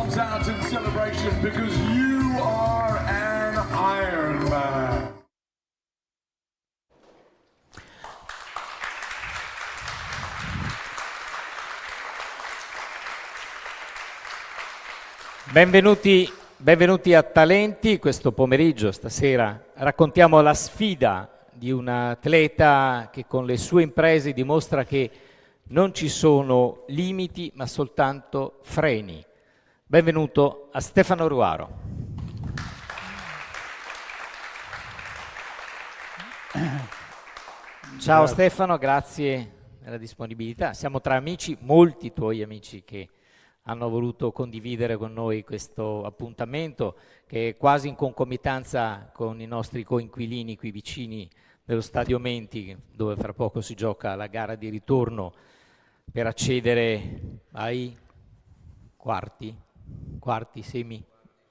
arms out in celebration because you are an Iron Man. Benvenuti a Talenti. Questo pomeriggio, stasera, raccontiamo la sfida di un atleta che con le sue imprese dimostra che non ci sono limiti ma soltanto freni. Benvenuto a Stefano Ruaro. Ciao Stefano, grazie della disponibilità. Siamo tra amici, molti tuoi amici che hanno voluto condividere con noi questo appuntamento che è quasi in concomitanza con i nostri coinquilini qui vicini dello Stadio Menti, dove fra poco si gioca la gara di ritorno per accedere ai quarti, semi,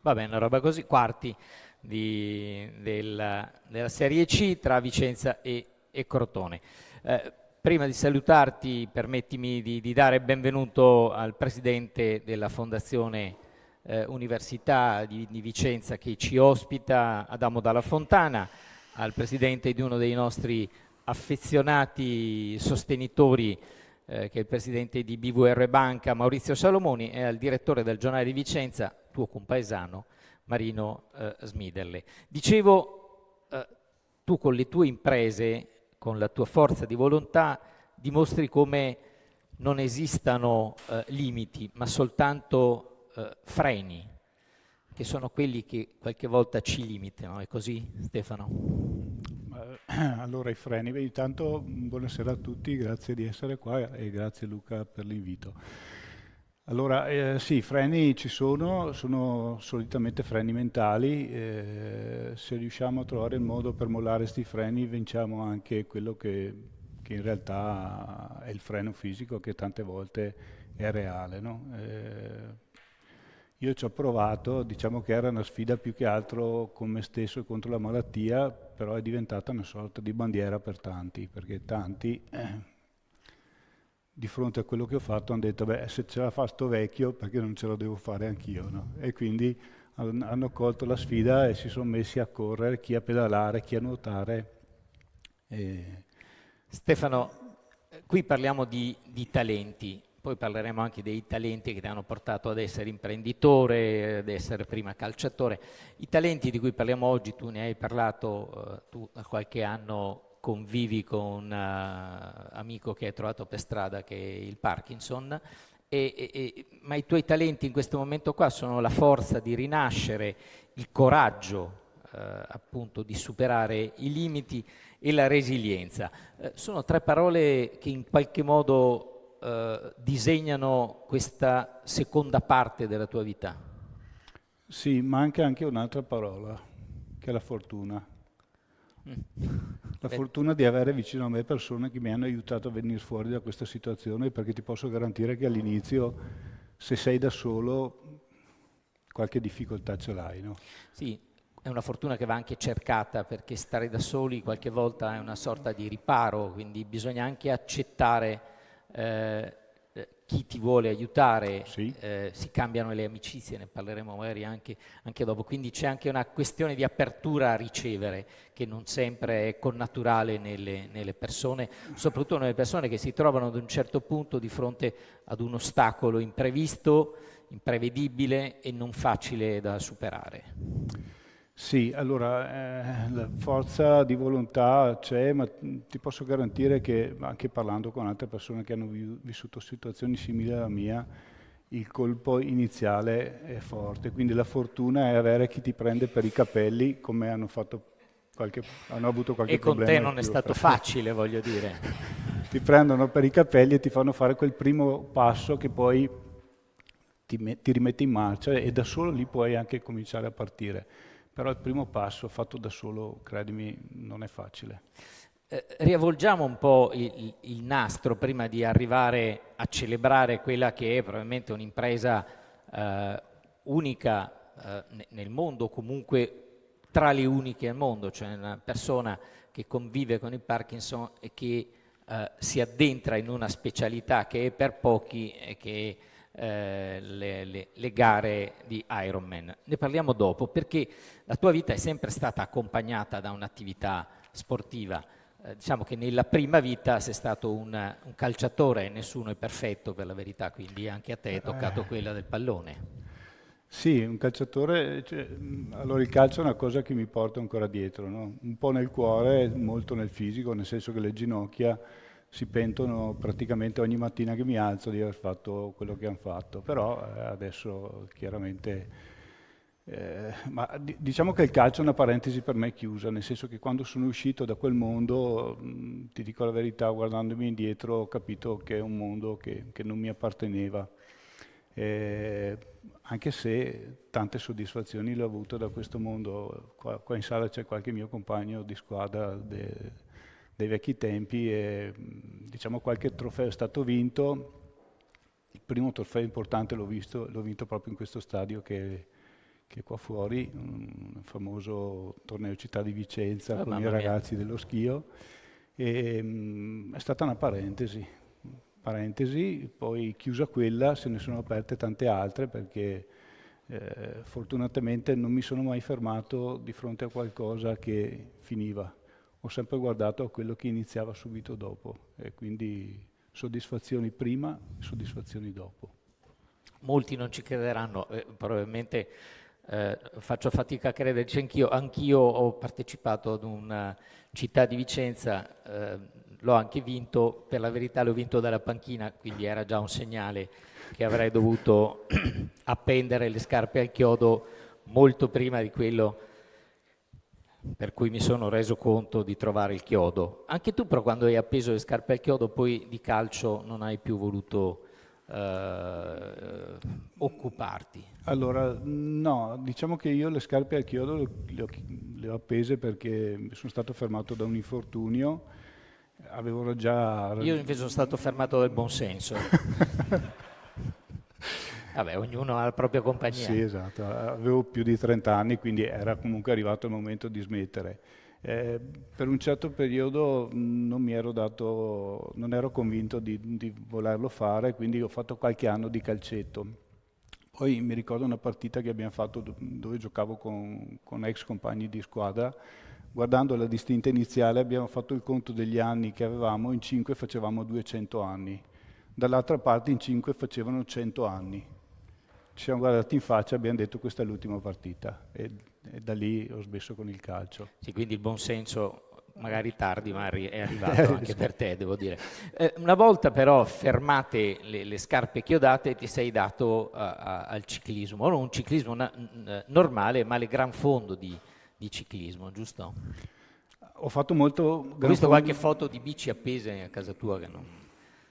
vabbè, una roba così, quarti della Serie C tra Vicenza e Crotone. Prima di salutarti, permettimi di dare benvenuto al presidente della Fondazione Università di Vicenza che ci ospita, Adamo Dalla Fontana, al presidente di uno dei nostri affezionati sostenitori, che è il presidente di BVR Banca, Maurizio Salomoni, e al direttore del Giornale di Vicenza, tuo compaesano, Marino Smiderle. Dicevo, tu con le tue imprese, con la tua forza di volontà, dimostri come non esistano limiti, ma soltanto freni, che sono quelli che qualche volta ci limitano. È così, Stefano? Allora, i freni. Beh, intanto buonasera a tutti, grazie di essere qua e grazie Luca per l'invito. Allora, sì, i freni ci sono solitamente freni mentali. Se riusciamo a trovare il modo per mollare questi freni, vinciamo anche quello che in realtà è il freno fisico, che tante volte è reale, no? Io ci ho provato, diciamo che era una sfida più che altro con me stesso e contro la malattia, però è diventata una sorta di bandiera per tanti, perché tanti di fronte a quello che ho fatto hanno detto: beh, se ce la fa sto vecchio, perché non ce lo devo fare anch'io, no? E quindi hanno colto la sfida e si sono messi a correre, chi a pedalare, chi a nuotare. Stefano, qui parliamo di talenti, poi parleremo anche dei talenti che ti hanno portato ad essere imprenditore, ad essere prima calciatore. I talenti di cui parliamo oggi, tu ne hai parlato, tu da qualche anno convivi con un amico che hai trovato per strada, che è il Parkinson, ma i tuoi talenti in questo momento qua sono la forza di rinascere, il coraggio appunto di superare i limiti e la resilienza. Sono tre parole che in qualche modo disegnano questa seconda parte della tua vita. Sì, manca anche un'altra parola, che è la fortuna. La fortuna di avere vicino a me persone che mi hanno aiutato a venire fuori da questa situazione, perché ti posso garantire che all'inizio, se sei da solo, qualche difficoltà ce l'hai, no? Sì, è una fortuna che va anche cercata, perché stare da soli qualche volta è una sorta di riparo, quindi bisogna anche accettare chi ti vuole aiutare, Sì. si cambiano le amicizie, ne parleremo magari anche dopo, quindi c'è anche una questione di apertura a ricevere che non sempre è connaturale nelle persone, soprattutto nelle persone che si trovano ad un certo punto di fronte ad un ostacolo imprevisto, imprevedibile e non facile da superare. Sì, allora la forza di volontà c'è, ma ti posso garantire che anche parlando con altre persone che hanno vissuto situazioni simili alla mia, il colpo iniziale è forte, quindi la fortuna è avere chi ti prende per i capelli, come hanno avuto qualche E con problema. te non è stato facile, voglio dire. Ti prendono per i capelli e ti fanno fare quel primo passo che poi ti rimette in marcia e da solo lì puoi anche cominciare a partire. Però il primo passo fatto da solo, credimi, non è facile. Riavvolgiamo un po' il nastro prima di arrivare a celebrare quella che è probabilmente un'impresa unica nel mondo, comunque tra le uniche al mondo, cioè una persona che convive con il Parkinson e che si addentra in una specialità che è per pochi e che le gare di Ironman. Ne parliamo dopo, perché la tua vita è sempre stata accompagnata da un'attività sportiva. Diciamo che nella prima vita sei stato un calciatore, nessuno è perfetto per la verità, quindi anche a te è toccato quella del pallone. Sì, un calciatore, allora il calcio è una cosa che mi porta ancora dietro, no? Un po' nel cuore, molto nel fisico, nel senso che le ginocchia si pentono praticamente ogni mattina che mi alzo di aver fatto quello che hanno fatto, però adesso chiaramente, diciamo che il calcio è una parentesi per me chiusa, nel senso che quando sono uscito da quel mondo, ti dico la verità, guardandomi indietro ho capito che è un mondo che non mi apparteneva. Eh, Anche se tante soddisfazioni le ho avute da questo mondo. Qua in sala c'è qualche mio compagno di squadra dei vecchi tempi e diciamo qualche trofeo è stato vinto. Il primo trofeo importante l'ho vinto proprio in questo stadio che è qua fuori, un famoso torneo Città di Vicenza con i Mamma mia. ragazzi dello Schio. E, è stata una parentesi, poi chiusa quella se ne sono aperte tante altre perché fortunatamente non mi sono mai fermato di fronte a qualcosa che finiva. Ho sempre guardato a quello che iniziava subito dopo e quindi soddisfazioni prima, soddisfazioni dopo. Molti non ci crederanno, probabilmente faccio fatica a crederci anch'io ho partecipato ad una città di Vicenza, l'ho anche vinto, per la verità l'ho vinto dalla panchina, quindi era già un segnale che avrei dovuto appendere le scarpe al chiodo molto prima di quello per cui mi sono reso conto di trovare il chiodo. Anche tu però quando hai appeso le scarpe al chiodo poi di calcio non hai più voluto occuparti. Allora, no, diciamo che io le scarpe al chiodo le ho appese perché sono stato fermato da un infortunio, avevo già... Io invece sono stato fermato dal buonsenso. Vabbè, ognuno ha la propria compagnia. Sì, esatto, avevo più di 30 anni, quindi era comunque arrivato il momento di smettere. Per un certo periodo non ero convinto di volerlo fare, quindi ho fatto qualche anno di calcetto. Poi mi ricordo una partita che abbiamo fatto dove giocavo con ex compagni di squadra. Guardando la distinta iniziale abbiamo fatto il conto degli anni che avevamo, in 5 facevamo 200 anni, dall'altra parte in 5 facevano 100 anni. Ci siamo guardati in faccia e abbiamo detto questa è l'ultima partita e da lì ho smesso con il calcio. Sì, quindi il buonsenso magari tardi, ma è arrivato anche per te, devo dire. Una volta però fermate le scarpe chiodate ti sei dato al ciclismo, non un ciclismo normale, ma le gran fondo di ciclismo, giusto? Ho fatto molto... Ho visto qualche foto di bici appese a casa tua che non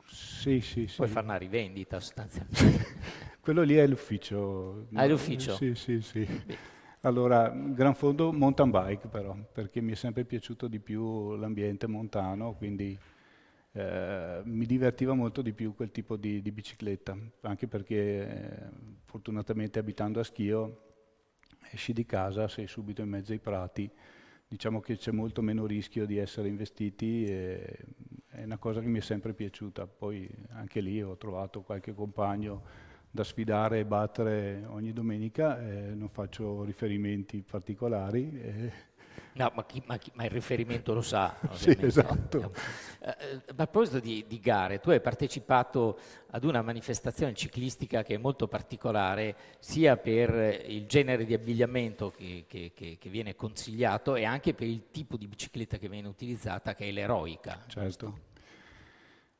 Sì, sì, sì. puoi fare una rivendita sostanzialmente. Quello lì è l'ufficio. Ah, è l'ufficio? Sì, sì, sì. Beh. Allora, gran fondo mountain bike però, perché mi è sempre piaciuto di più l'ambiente montano, quindi mi divertiva molto di più quel tipo di bicicletta, anche perché fortunatamente abitando a Schio, esci di casa, sei subito in mezzo ai prati, diciamo che c'è molto meno rischio di essere investiti e è una cosa che mi è sempre piaciuta. Poi anche lì ho trovato qualche compagno da sfidare e battere ogni domenica, non faccio riferimenti particolari. No, ma il riferimento lo sa, Sì, ovviamente. esatto. A proposito di gare, tu hai partecipato ad una manifestazione ciclistica che è molto particolare, sia per il genere di abbigliamento che viene consigliato e anche per il tipo di bicicletta che viene utilizzata, che è l'eroica. Certo.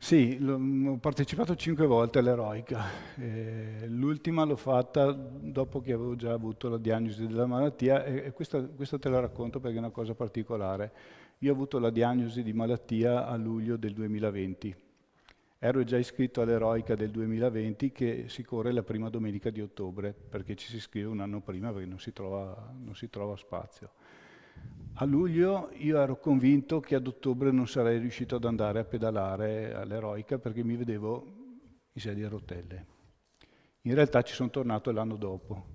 Sì, ho partecipato 5 volte all'eroica. L'ultima l'ho fatta dopo che avevo già avuto la diagnosi della malattia e questa te la racconto perché è una cosa particolare. Io ho avuto la diagnosi di malattia a luglio del 2020. Ero già iscritto all'eroica del 2020 che si corre la prima domenica di ottobre perché ci si iscrive un anno prima perché non si trova spazio. A luglio io ero convinto che ad ottobre non sarei riuscito ad andare a pedalare all'eroica perché mi vedevo in sedia a rotelle. In realtà ci sono tornato l'anno dopo.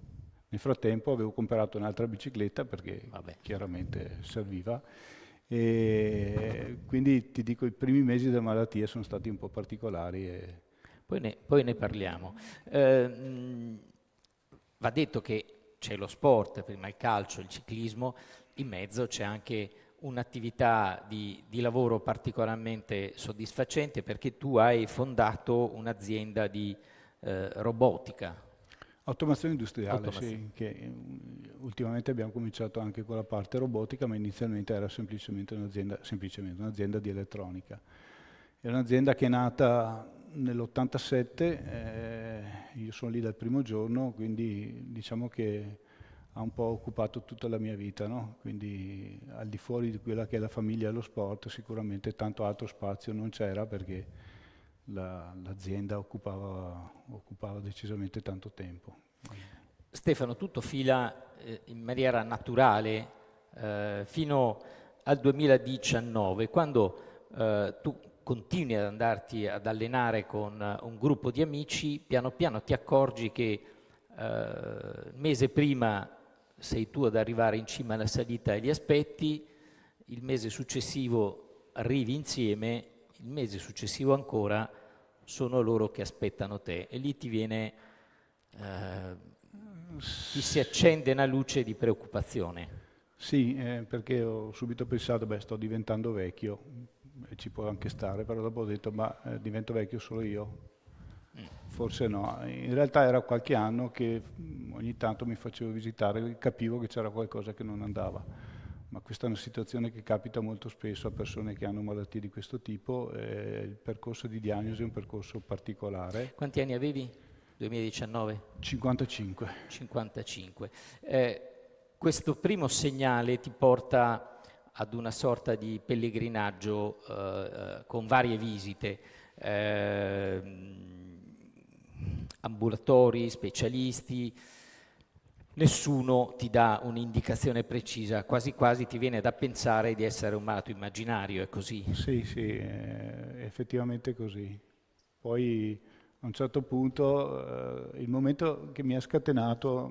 Nel frattempo avevo comprato un'altra bicicletta perché chiaramente serviva e quindi ti dico i primi mesi della malattia sono stati un po' particolari. Poi ne parliamo. Va detto che c'è lo sport, prima il calcio, il ciclismo, in mezzo c'è anche un'attività di lavoro particolarmente soddisfacente perché tu hai fondato un'azienda di robotica. Automazione industriale, Automazione. sì, che ultimamente abbiamo cominciato anche con la parte robotica, ma inizialmente era semplicemente un'azienda di elettronica. È un'azienda che è nata nell'87, io sono lì dal primo giorno, quindi diciamo che ha un po' occupato tutta la mia vita, no? Quindi al di fuori di quella che è la famiglia e lo sport, sicuramente tanto altro spazio non c'era perché l'azienda occupava decisamente tanto tempo. Stefano, tutto fila in maniera naturale fino al 2019, quando tu continui ad andarti ad allenare con un gruppo di amici, piano piano ti accorgi che il mese prima sei tu ad arrivare in cima alla salita e li aspetti, il mese successivo arrivi insieme, il mese successivo ancora sono loro che aspettano te e lì ti viene, ti si accende una luce di preoccupazione. Sì, perché ho subito pensato, beh, sto diventando vecchio, e ci può anche stare, però dopo ho detto, ma divento vecchio solo io? Forse no. In realtà era qualche anno che ogni tanto mi facevo visitare e capivo che c'era qualcosa che non andava. Ma questa è una situazione che capita molto spesso a persone che hanno malattie di questo tipo. Il percorso di diagnosi è un percorso particolare. Quanti anni avevi? 2019? 55. 55. Questo primo segnale ti porta ad una sorta di pellegrinaggio con varie visite, ambulatori, specialisti, nessuno ti dà un'indicazione precisa, quasi quasi ti viene da pensare di essere un malato immaginario, è così? Sì, sì, è effettivamente così. Poi a un certo punto il momento che mi ha scatenato,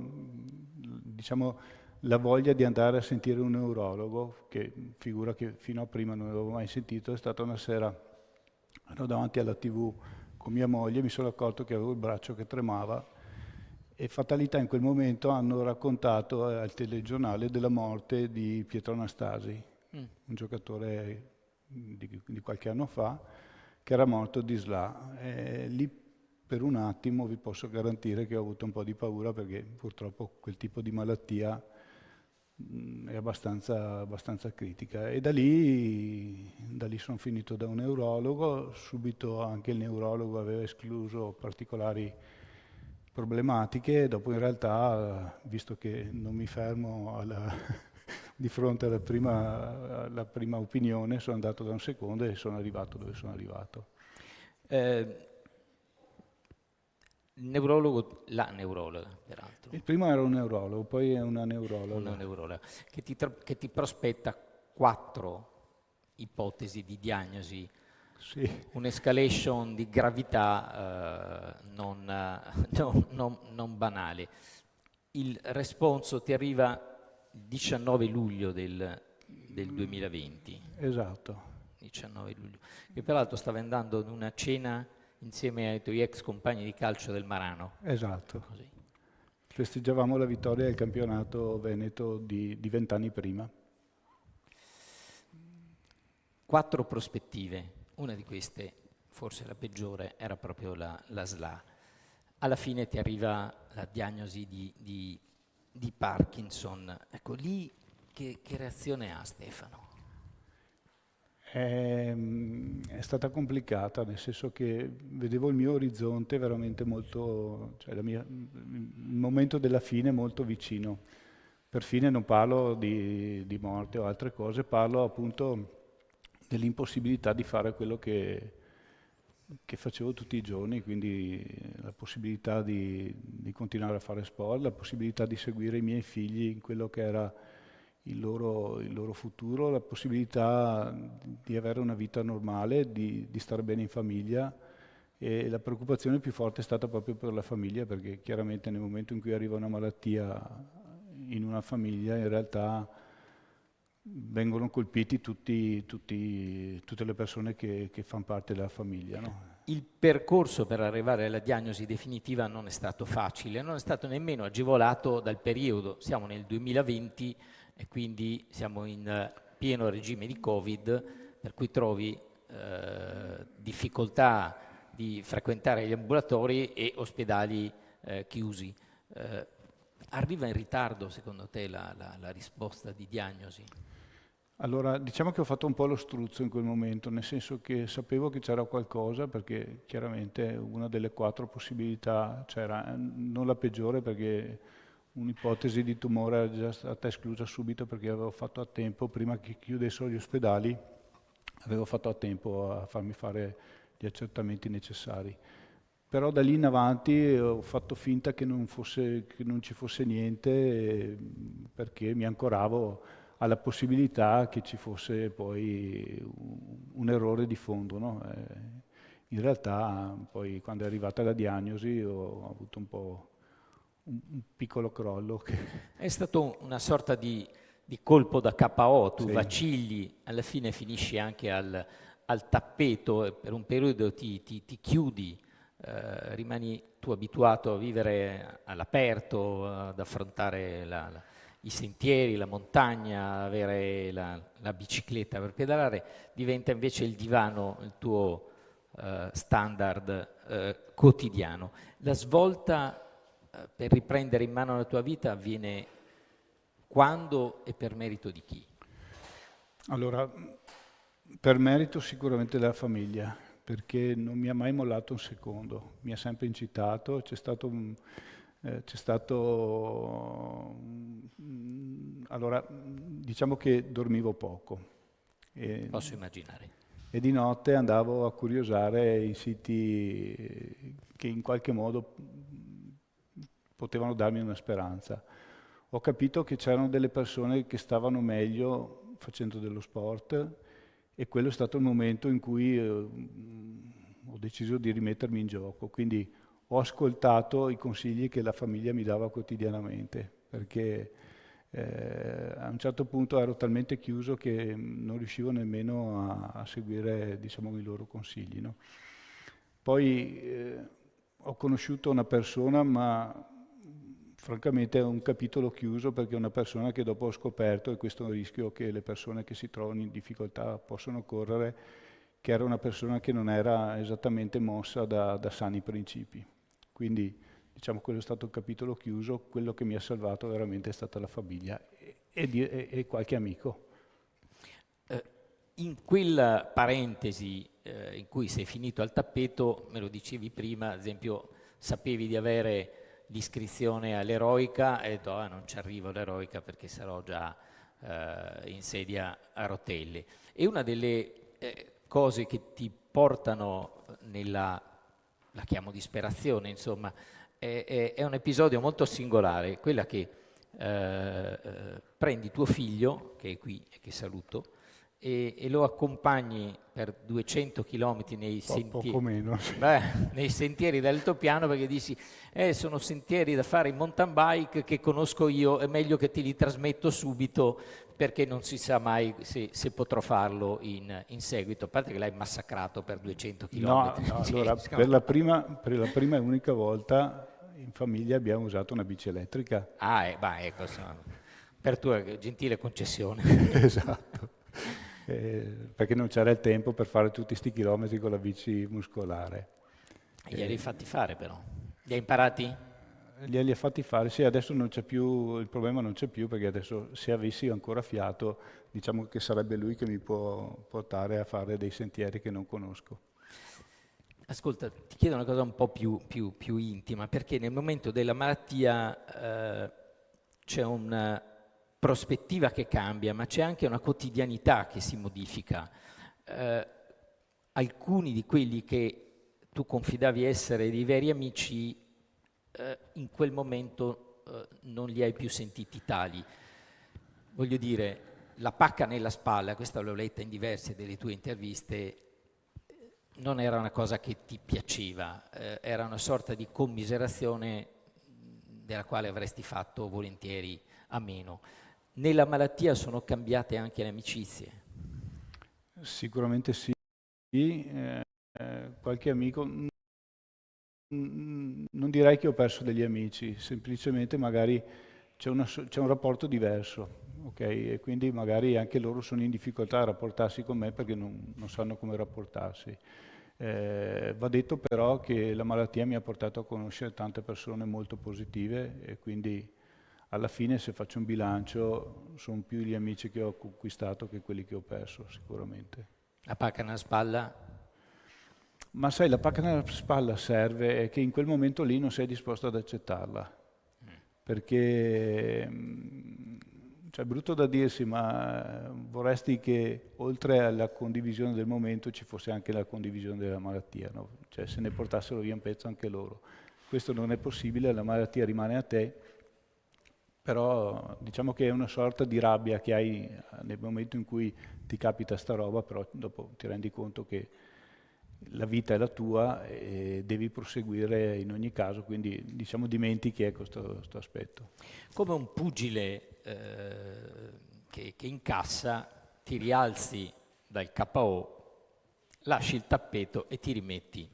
diciamo, la voglia di andare a sentire un neurologo, che figura che fino a prima non avevo mai sentito, è stata una sera, ero davanti alla TV con mia moglie, mi sono accorto che avevo il braccio che tremava e fatalità in quel momento hanno raccontato al telegiornale della morte di Pietro Anastasi, un giocatore di qualche anno fa, che era morto di SLA. E lì per un attimo vi posso garantire che ho avuto un po' di paura perché purtroppo quel tipo di malattia è abbastanza critica. E da lì sono finito da un neurologo, subito anche il neurologo aveva escluso particolari problematiche, dopo in realtà, visto che non mi fermo di fronte alla prima opinione, sono andato da un secondo e sono arrivato dove sono arrivato. Il neurologo, la neurologa, peraltro, Il primo era un neurologo, poi è una neurologa. una neurologa, che ti prospetta 4 ipotesi di diagnosi, Sì. un'escalation di gravità non banale. Il responso ti arriva il 19 luglio del 2020. Esatto. 19 luglio. Che peraltro stava andando ad una cena insieme ai tuoi ex compagni di calcio del Marano. Esatto. Così. Festeggiavamo la vittoria del campionato veneto di 20 anni prima. 4 prospettive, una di queste, forse la peggiore, era proprio la SLA. Alla fine ti arriva la diagnosi di Parkinson. Ecco, lì che reazione ha Stefano? È stata complicata, nel senso che vedevo il mio orizzonte veramente molto, cioè il momento della fine molto vicino. Per fine non parlo di morte o altre cose, parlo appunto dell'impossibilità di fare quello che facevo tutti i giorni, quindi la possibilità di continuare a fare sport, la possibilità di seguire i miei figli in quello che era il loro futuro, la possibilità di avere una vita normale, di stare bene in famiglia, e la preoccupazione più forte è stata proprio per la famiglia, perché chiaramente nel momento in cui arriva una malattia in una famiglia, in realtà vengono colpiti tutte le persone che fanno parte della famiglia, no? il percorso per arrivare alla diagnosi definitiva non è stato facile, non è stato nemmeno agevolato dal periodo. Siamo nel 2020 e quindi siamo in pieno regime di Covid, per cui trovi difficoltà di frequentare gli ambulatori e ospedali chiusi. Arriva in ritardo, secondo te, la risposta di diagnosi? Allora, diciamo che ho fatto un po' lo struzzo in quel momento, nel senso che sapevo che c'era qualcosa, perché chiaramente una delle 4 possibilità c'era, non la peggiore perché un'ipotesi di tumore era già stata esclusa subito perché avevo fatto a tempo, prima che chiudessero gli ospedali, avevo fatto a tempo a farmi fare gli accertamenti necessari. Però da lì in avanti ho fatto finta che non ci fosse niente, perché mi ancoravo alla possibilità che ci fosse poi un errore di fondo, no? In realtà poi quando è arrivata la diagnosi ho avuto un po' un piccolo crollo. È stato una sorta di colpo da KO, tu Sì. vacilli, alla fine finisci anche al tappeto e per un periodo ti chiudi, rimani tu abituato a vivere all'aperto, ad affrontare i sentieri, la montagna, avere la bicicletta per pedalare, diventa invece il divano il tuo standard quotidiano. La svolta per riprendere in mano la tua vita avviene quando e per merito di chi? Allora, per merito sicuramente della famiglia, perché non mi ha mai mollato un secondo, mi ha sempre incitato, allora, diciamo che dormivo poco Posso immaginare. e di notte andavo a curiosare i siti che in qualche modo potevano darmi una speranza. Ho capito che c'erano delle persone che stavano meglio facendo dello sport e quello è stato il momento in cui ho deciso di rimettermi in gioco. Quindi ho ascoltato i consigli che la famiglia mi dava quotidianamente, perché a un certo punto ero talmente chiuso che non riuscivo nemmeno a seguire, diciamo, i loro consigli, no? Poi ho conosciuto una persona, ma francamente è un capitolo chiuso, perché è una persona che dopo ho scoperto, e questo è un rischio che le persone che si trovano in difficoltà possono correre, che era una persona che non era esattamente mossa da sani principi. Quindi, diciamo, quello è stato un capitolo chiuso. Quello che mi ha salvato veramente è stata la famiglia e qualche amico. In quella parentesi in cui sei finito al tappeto, me lo dicevi prima, ad esempio, sapevi di avere l'iscrizione all'eroica e hai detto non ci arrivo all'eroica perché sarò già in sedia a rotelle. E una delle cose che ti portano nella, la chiamo disperazione, insomma, è un episodio molto singolare, quella che prendi tuo figlio, che è qui e che saluto, e lo accompagni per 200 km nei sentieri, Poco meno. Sì. nei sentieri dell'altopiano, perché dici sono sentieri da fare in mountain bike che conosco io, è meglio che te li trasmetto subito perché non si sa mai se potrò farlo in seguito, a parte che l'hai massacrato per 200 km. No, allora, per la prima e unica volta in famiglia abbiamo usato una bici elettrica. Ecco, insomma, per tua gentile concessione. Esatto. Perché non c'era il tempo per fare tutti questi chilometri con la bici muscolare. Glieli hai fatti fare però? Li hai imparati? Glieli ha fatti fare, sì, adesso non c'è più, il problema non c'è più, perché adesso se avessi ancora fiato, diciamo che sarebbe lui che mi può portare a fare dei sentieri che non conosco. Ascolta, ti chiedo una cosa un po' più intima, perché nel momento della malattia c'è una prospettiva che cambia, ma c'è anche una quotidianità che si modifica. Alcuni di quelli che tu confidavi essere dei veri amici, in quel momento non li hai più sentiti tali. Voglio dire, la pacca nella spalla, questa l'ho letta in diverse delle tue interviste, non era una cosa che ti piaceva, era una sorta di commiserazione della quale avresti fatto volentieri a meno. Nella malattia sono cambiate anche le amicizie? Sicuramente sì. qualche amico, non direi che ho perso degli amici, semplicemente magari c'è un rapporto diverso, ok? E quindi magari anche loro sono in difficoltà a rapportarsi con me perché non sanno come rapportarsi. Va detto però che la malattia mi ha portato a conoscere tante persone molto positive e quindi alla fine, se faccio un bilancio, sono più gli amici che ho conquistato che quelli che ho perso, sicuramente. La pacca nella spalla? Ma sai, la pacca nella spalla serve è che in quel momento lì non sei disposto ad accettarla, perché cioè, è brutto da dirsi, ma vorresti che oltre alla condivisione del momento ci fosse anche la condivisione della malattia, no? Cioè se ne portassero via un pezzo anche loro. Questo non è possibile, la malattia rimane a te, però diciamo che è una sorta di rabbia che hai nel momento in cui ti capita sta roba, però dopo ti rendi conto che la vita è la tua e devi proseguire in ogni caso, quindi diciamo dimentichi questo aspetto. Come un pugile che incassa, ti rialzi dal KO, lasci il tappeto e ti rimetti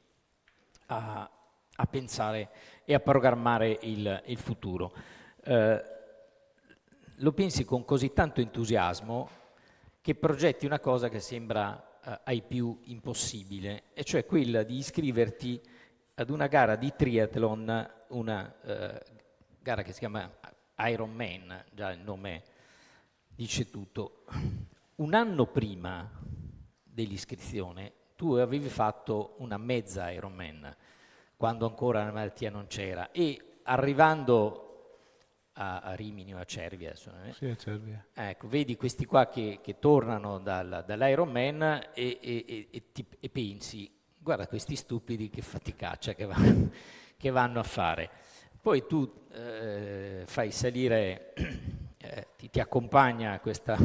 a pensare e a programmare il futuro. Lo pensi con così tanto entusiasmo che progetti una cosa che sembra ai più impossibile, e cioè quella di iscriverti ad una gara di triathlon, una gara che si chiama Ironman, già il nome dice tutto. Un anno prima dell'iscrizione tu avevi fatto una mezza Ironman, quando ancora la malattia non c'era, e arrivando a Rimini o a Cervia, adesso, Sì, a Cervia. ecco, vedi questi qua che tornano dall'Ironman e pensi, guarda questi stupidi che faticaccia che vanno a fare. Poi tu fai salire, ti accompagna questa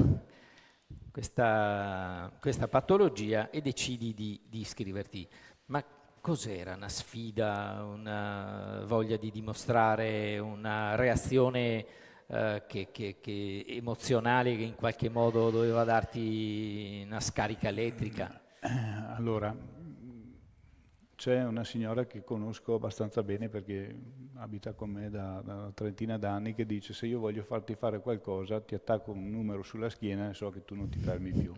patologia e decidi di iscriverti. Ma cos'era? Una sfida, una voglia di dimostrare, una reazione emozionale che in qualche modo doveva darti una scarica elettrica? Allora, c'è una signora che conosco abbastanza bene perché abita con me da una trentina d'anni che dice: se io voglio farti fare qualcosa ti attacco un numero sulla schiena e so che tu non ti fermi più.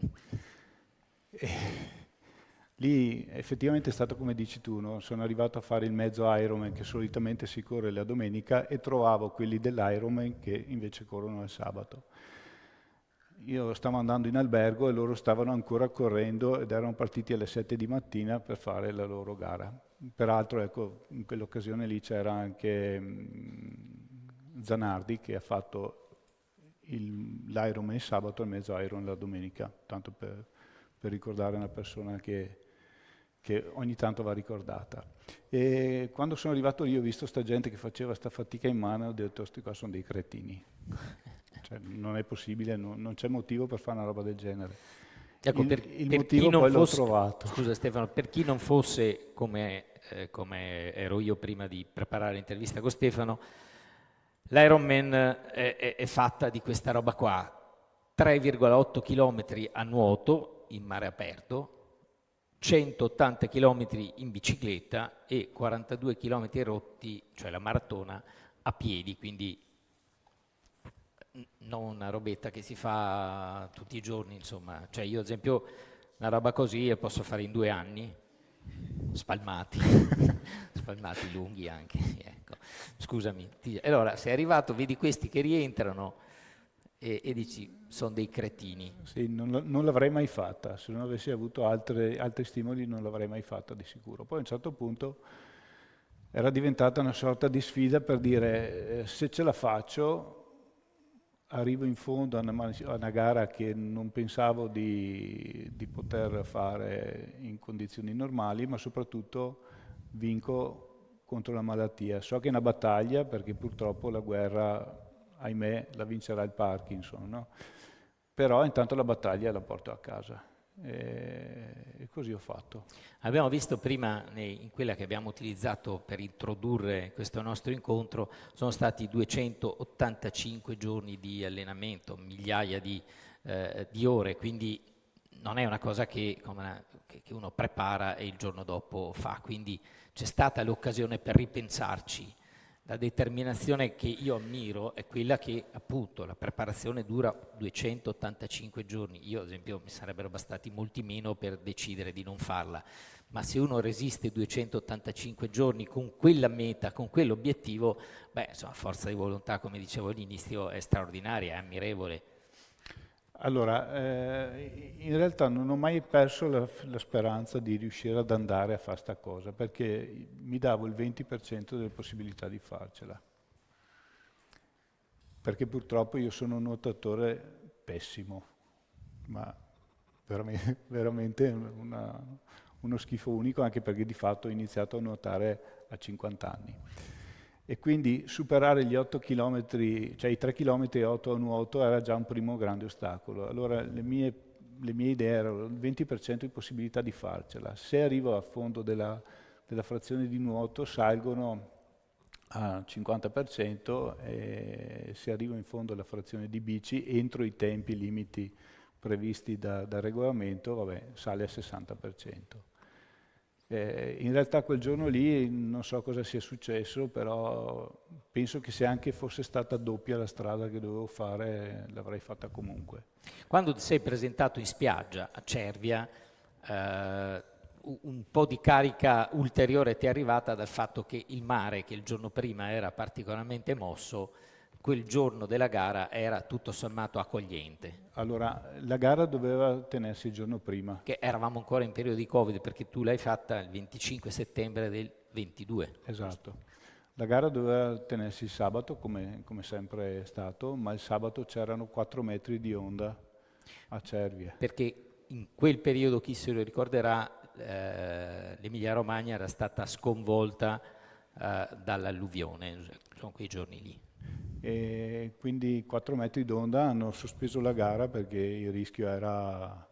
Lì effettivamente è stato come dici tu, no? Sono arrivato a fare il mezzo Ironman che solitamente si corre la domenica e trovavo quelli dell'Ironman che invece corrono il sabato. Io stavo andando in albergo e loro stavano ancora correndo ed erano partiti alle 7 di mattina per fare la loro gara. Peraltro, ecco, in quell'occasione lì c'era anche Zanardi che ha fatto l'Ironman il sabato e il mezzo Iron la domenica, tanto per ricordare una persona che ogni tanto va ricordata. E quando sono arrivato lì ho visto sta gente che faceva sta fatica in mano e ho detto: questi qua sono dei cretini. Cioè, non è possibile, non c'è motivo per fare una roba del genere. Ecco, Il motivo poi l'ho trovato. Scusa Stefano, per chi non fosse come ero io prima di preparare l'intervista con Stefano, l'Ironman è fatta di questa roba qua: 3,8 km a nuoto in mare aperto, 180 km in bicicletta e 42 km rotti, cioè la maratona, a piedi, quindi non una robetta che si fa tutti i giorni, insomma. Cioè io ad esempio una roba così posso fare in 2 anni, spalmati, spalmati lunghi anche, ecco. Scusami. Allora sei arrivato, vedi questi che rientrano e dici sono dei cretini. Sì, non l'avrei mai fatta, se non avessi avuto altri stimoli non l'avrei mai fatta di sicuro. Poi a un certo punto era diventata una sorta di sfida per dire se ce la faccio arrivo in fondo a una gara che non pensavo di poter fare in condizioni normali, ma soprattutto vinco contro la malattia. So che è una battaglia perché purtroppo la guerra, ahimè, la vincerà il Parkinson, no? Però intanto la battaglia la porto a casa e così ho fatto. Abbiamo visto prima, in quella che abbiamo utilizzato per introdurre questo nostro incontro, sono stati 285 giorni di allenamento, migliaia di ore, quindi non è una cosa che uno prepara e il giorno dopo fa, quindi c'è stata l'occasione per ripensarci. La determinazione che io ammiro è quella che appunto la preparazione dura 285 giorni. Io ad esempio mi sarebbero bastati molti meno per decidere di non farla, ma se uno resiste 285 giorni con quella meta, con quell'obiettivo, beh, insomma, forza di volontà, come dicevo all'inizio, è straordinaria, è ammirevole. Allora, in realtà non ho mai perso la speranza di riuscire ad andare a fare sta cosa, perché mi davo il 20% delle possibilità di farcela. Perché purtroppo io sono un nuotatore pessimo, ma veramente uno schifo unico, anche perché di fatto ho iniziato a nuotare a 50 anni. E quindi superare gli 8 km, cioè i 3 km e 8 a nuoto era già un primo grande ostacolo. Allora le mie idee erano il 20% di possibilità di farcela. Se arrivo a fondo della frazione di nuoto salgono al 50% e se arrivo in fondo alla frazione di bici entro i tempi limiti previsti dal regolamento, vabbè, sale al 60%. In realtà quel giorno lì non so cosa sia successo, però penso che se anche fosse stata doppia la strada che dovevo fare, l'avrei fatta comunque. Quando ti sei presentato in spiaggia a Cervia, un po' di carica ulteriore ti è arrivata dal fatto che il mare, che il giorno prima era particolarmente mosso, quel giorno della gara era tutto sommato accogliente. Allora, la gara doveva tenersi il giorno prima. Che eravamo ancora in periodo di Covid, perché tu l'hai fatta il 25 settembre del 22. Esatto. La gara doveva tenersi il sabato, come sempre è stato, ma il sabato c'erano 4 metri di onda a Cervia. Perché in quel periodo, chi se lo ricorderà, l'Emilia Romagna era stata sconvolta dall'alluvione, sono quei giorni lì. E quindi 4 metri d'onda hanno sospeso la gara perché il rischio era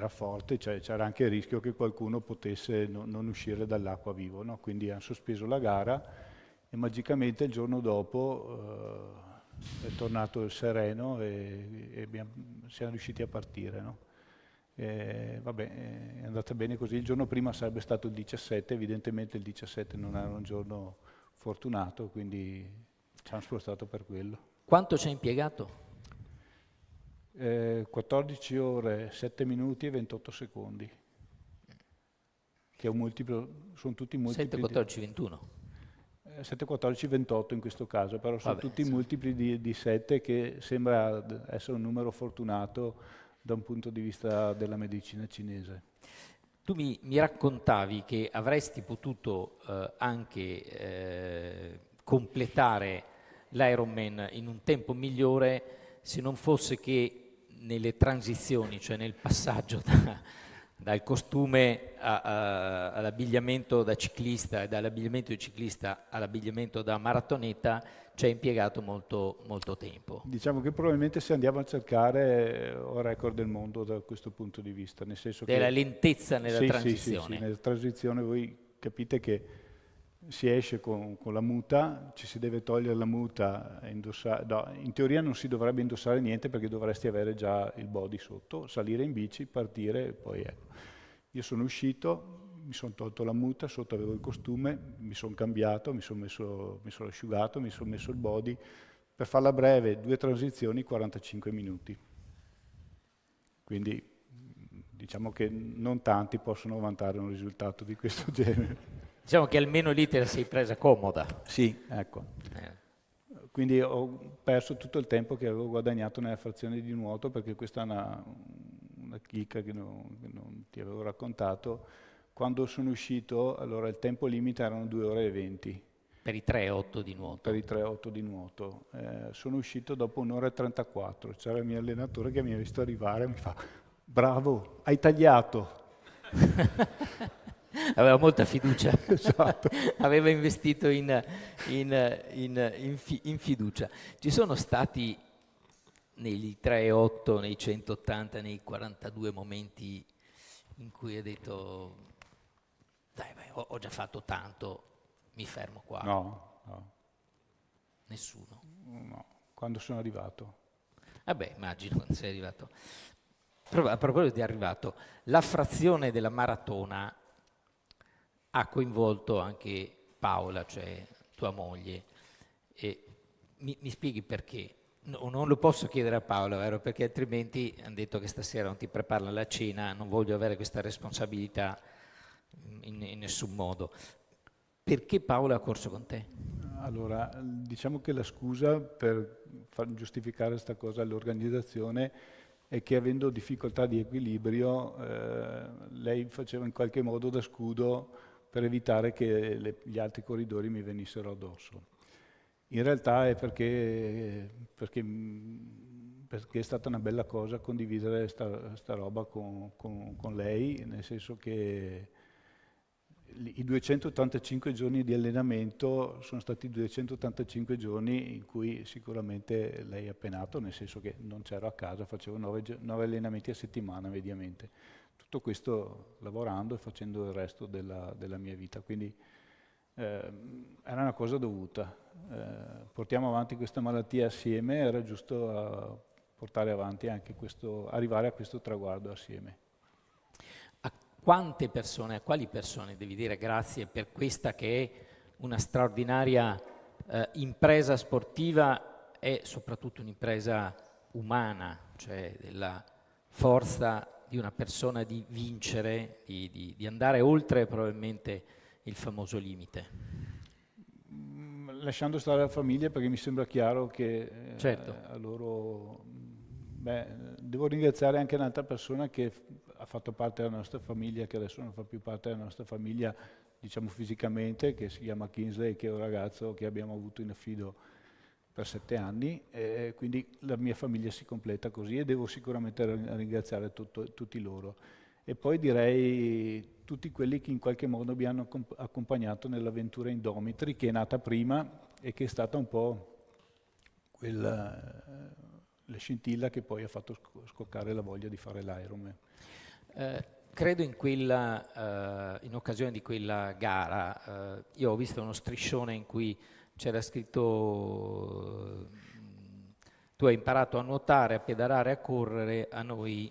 forte, cioè c'era anche il rischio che qualcuno potesse non uscire dall'acqua vivo, no? Quindi hanno sospeso la gara e magicamente il giorno dopo è tornato il sereno e siamo riusciti a partire, no? Vabbè, è andata bene così. Il giorno prima sarebbe stato il 17, evidentemente il 17 non era un giorno fortunato, quindi ci hanno spostato per quello. Quanto ci ha impiegato? 14 ore, 7 minuti e 28 secondi, che è un multiplo, sono tutti multipli 7, 14, 21. 7, 14, 28 in questo caso, però sono Vabbè, tutti multipli di 7 che sembra essere un numero fortunato da un punto di vista della medicina cinese. Tu mi raccontavi che avresti potuto anche completare l'Ironman in un tempo migliore se non fosse che nelle transizioni, cioè nel passaggio dal costume all'abbigliamento da ciclista e dall'abbigliamento di ciclista all'abbigliamento da maratoneta, ci ha impiegato molto, molto tempo. Diciamo che probabilmente se andiamo a cercare ho record del mondo da questo punto di vista, nel senso Della che lentezza nella transizione. Sì, nella transizione voi capite che si esce con la muta, ci si deve togliere la muta e indossare, no, in teoria non si dovrebbe indossare niente perché dovresti avere già il body sotto, salire in bici, partire e poi ecco. Io sono uscito, mi sono tolto la muta, sotto avevo il costume, mi sono cambiato, mi sono asciugato, mi sono messo il body. Per farla breve, 2 transizioni, 45 minuti. Quindi diciamo che non tanti possono vantare un risultato di questo genere. Diciamo che almeno lì te la sei presa comoda. Sì, ecco. Quindi ho perso tutto il tempo che avevo guadagnato nella frazione di nuoto, perché questa è una chicca che non ti avevo raccontato. Quando sono uscito, allora il tempo limite erano 2 ore e 20. Per i 3,8 di nuoto. Per i 3,8 di nuoto. Sono uscito dopo 1 ora e 34. C'era il mio allenatore che mi ha visto arrivare e mi fa: bravo, hai tagliato. Aveva molta fiducia. Esatto. Aveva investito in fiducia. Ci sono stati nei 3,8, nei 180, nei 42 momenti in cui hai detto dai, ho già fatto tanto, mi fermo qua. No. Nessuno. No, quando sono arrivato. Vabbè, immagino quando sei arrivato. A proposito di arrivato, la frazione della maratona ha coinvolto anche Paola, cioè tua moglie. E mi spieghi perché? Non lo posso chiedere a Paola, vero? Perché altrimenti hanno detto che stasera non ti preparano la cena, non voglio avere questa responsabilità in nessun modo. Perché Paola ha corso con te? Allora, diciamo che la scusa per giustificare questa cosa all'organizzazione è che avendo difficoltà di equilibrio, lei faceva in qualche modo da scudo per evitare che gli altri corridori mi venissero addosso. In realtà è perché è stata una bella cosa condividere sta roba con lei, nel senso che i 285 giorni di allenamento sono stati 285 giorni in cui sicuramente lei ha penato, nel senso che non c'ero a casa, facevo 9 allenamenti a settimana mediamente. Tutto questo lavorando e facendo il resto della mia vita, quindi era una cosa dovuta. Portiamo avanti questa malattia assieme, era giusto portare avanti anche questo, arrivare a questo traguardo assieme. A quante persone, a quali persone devi dire grazie per questa che è una straordinaria impresa sportiva e soprattutto un'impresa umana, cioè della forza di una persona di vincere, di andare oltre probabilmente il famoso limite. Lasciando stare la famiglia, perché mi sembra chiaro che Certo. a loro... devo ringraziare anche un'altra persona che ha fatto parte della nostra famiglia, che adesso non fa più parte della nostra famiglia, diciamo fisicamente, che si chiama Kingsley, che è un ragazzo che abbiamo avuto in affido per 7 anni, e quindi la mia famiglia si completa così e devo sicuramente ringraziare tutti loro. E poi direi tutti quelli che in qualche modo mi hanno accompagnato nell'avventura Indomitri, che è nata prima e che è stata un po' la scintilla che poi ha fatto scoccare la voglia di fare l'Ironman. Credo in occasione di quella gara, io ho visto uno striscione in cui c'era scritto tu hai imparato a nuotare, a pedalare, a correre, a noi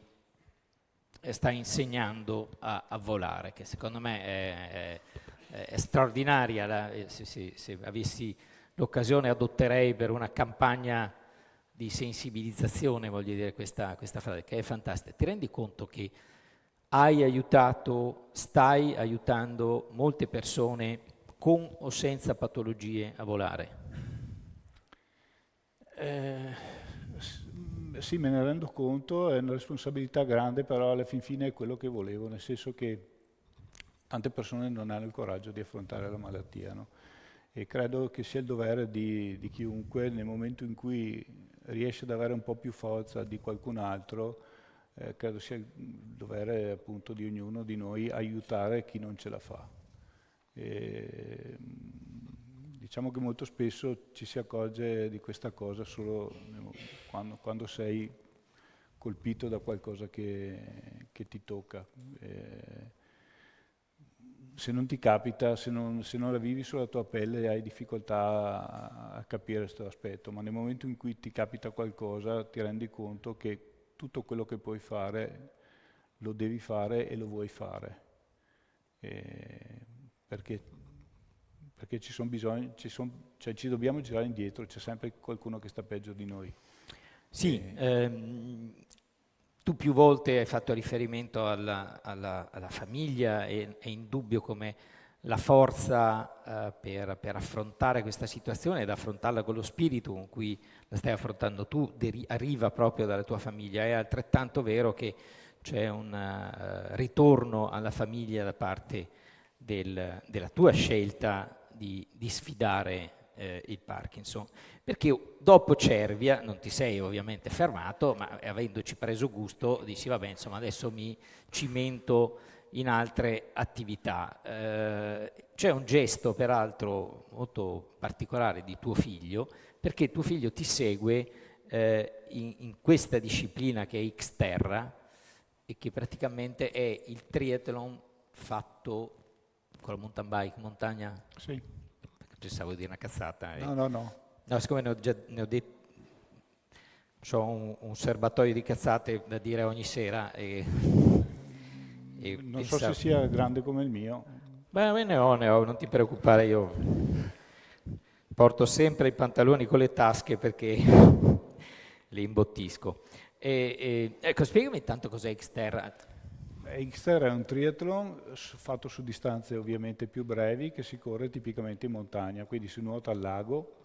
stai insegnando a volare, che secondo me è straordinaria. Se avessi l'occasione adotterei per una campagna di sensibilizzazione, voglio dire, questa frase, che è fantastica. Ti rendi conto che hai aiutato, stai aiutando molte persone con o senza patologie a volare? Sì, me ne rendo conto, è una responsabilità grande, però alla fin fine è quello che volevo, nel senso che tante persone non hanno il coraggio di affrontare la malattia, no? E credo che sia il dovere di chiunque, nel momento in cui riesce ad avere un po' più forza di qualcun altro, credo sia il dovere appunto di ognuno di noi aiutare chi non ce la fa. Diciamo che molto spesso ci si accorge di questa cosa solo quando sei colpito da qualcosa che ti tocca. Se non ti capita, se non la vivi sulla tua pelle, hai difficoltà a capire questo aspetto, ma nel momento in cui ti capita qualcosa ti rendi conto che tutto quello che puoi fare lo devi fare e lo vuoi fare. Perché ci sono bisogni, cioè ci dobbiamo girare indietro, c'è sempre qualcuno che sta peggio di noi. Sì, tu più volte hai fatto riferimento alla famiglia e è indubbio come la forza per affrontare questa situazione ed affrontarla con lo spirito con cui la stai affrontando tu arriva proprio dalla tua famiglia. È altrettanto vero che c'è un ritorno alla famiglia da parte della tua scelta di sfidare il Parkinson, perché dopo Cervia non ti sei ovviamente fermato, ma avendoci preso gusto dici vabbè insomma adesso mi cimento in altre attività. C'è un gesto peraltro molto particolare di tuo figlio, perché tuo figlio ti segue in questa disciplina che è Xterra e che praticamente è il triathlon fatto con la mountain bike, montagna? Sì. Pensavo di dire una cazzata. No. No, siccome ne ho detto, C'ho un serbatoio di cazzate da dire ogni sera e Non so se pensavo, sia grande come il mio. beh, ne ho, non ti preoccupare, io porto sempre i pantaloni con le tasche perché li imbottisco. Ecco, spiegami intanto cos'è Xterra. Xter è un triathlon fatto su distanze ovviamente più brevi che si corre tipicamente in montagna, quindi si nuota al lago.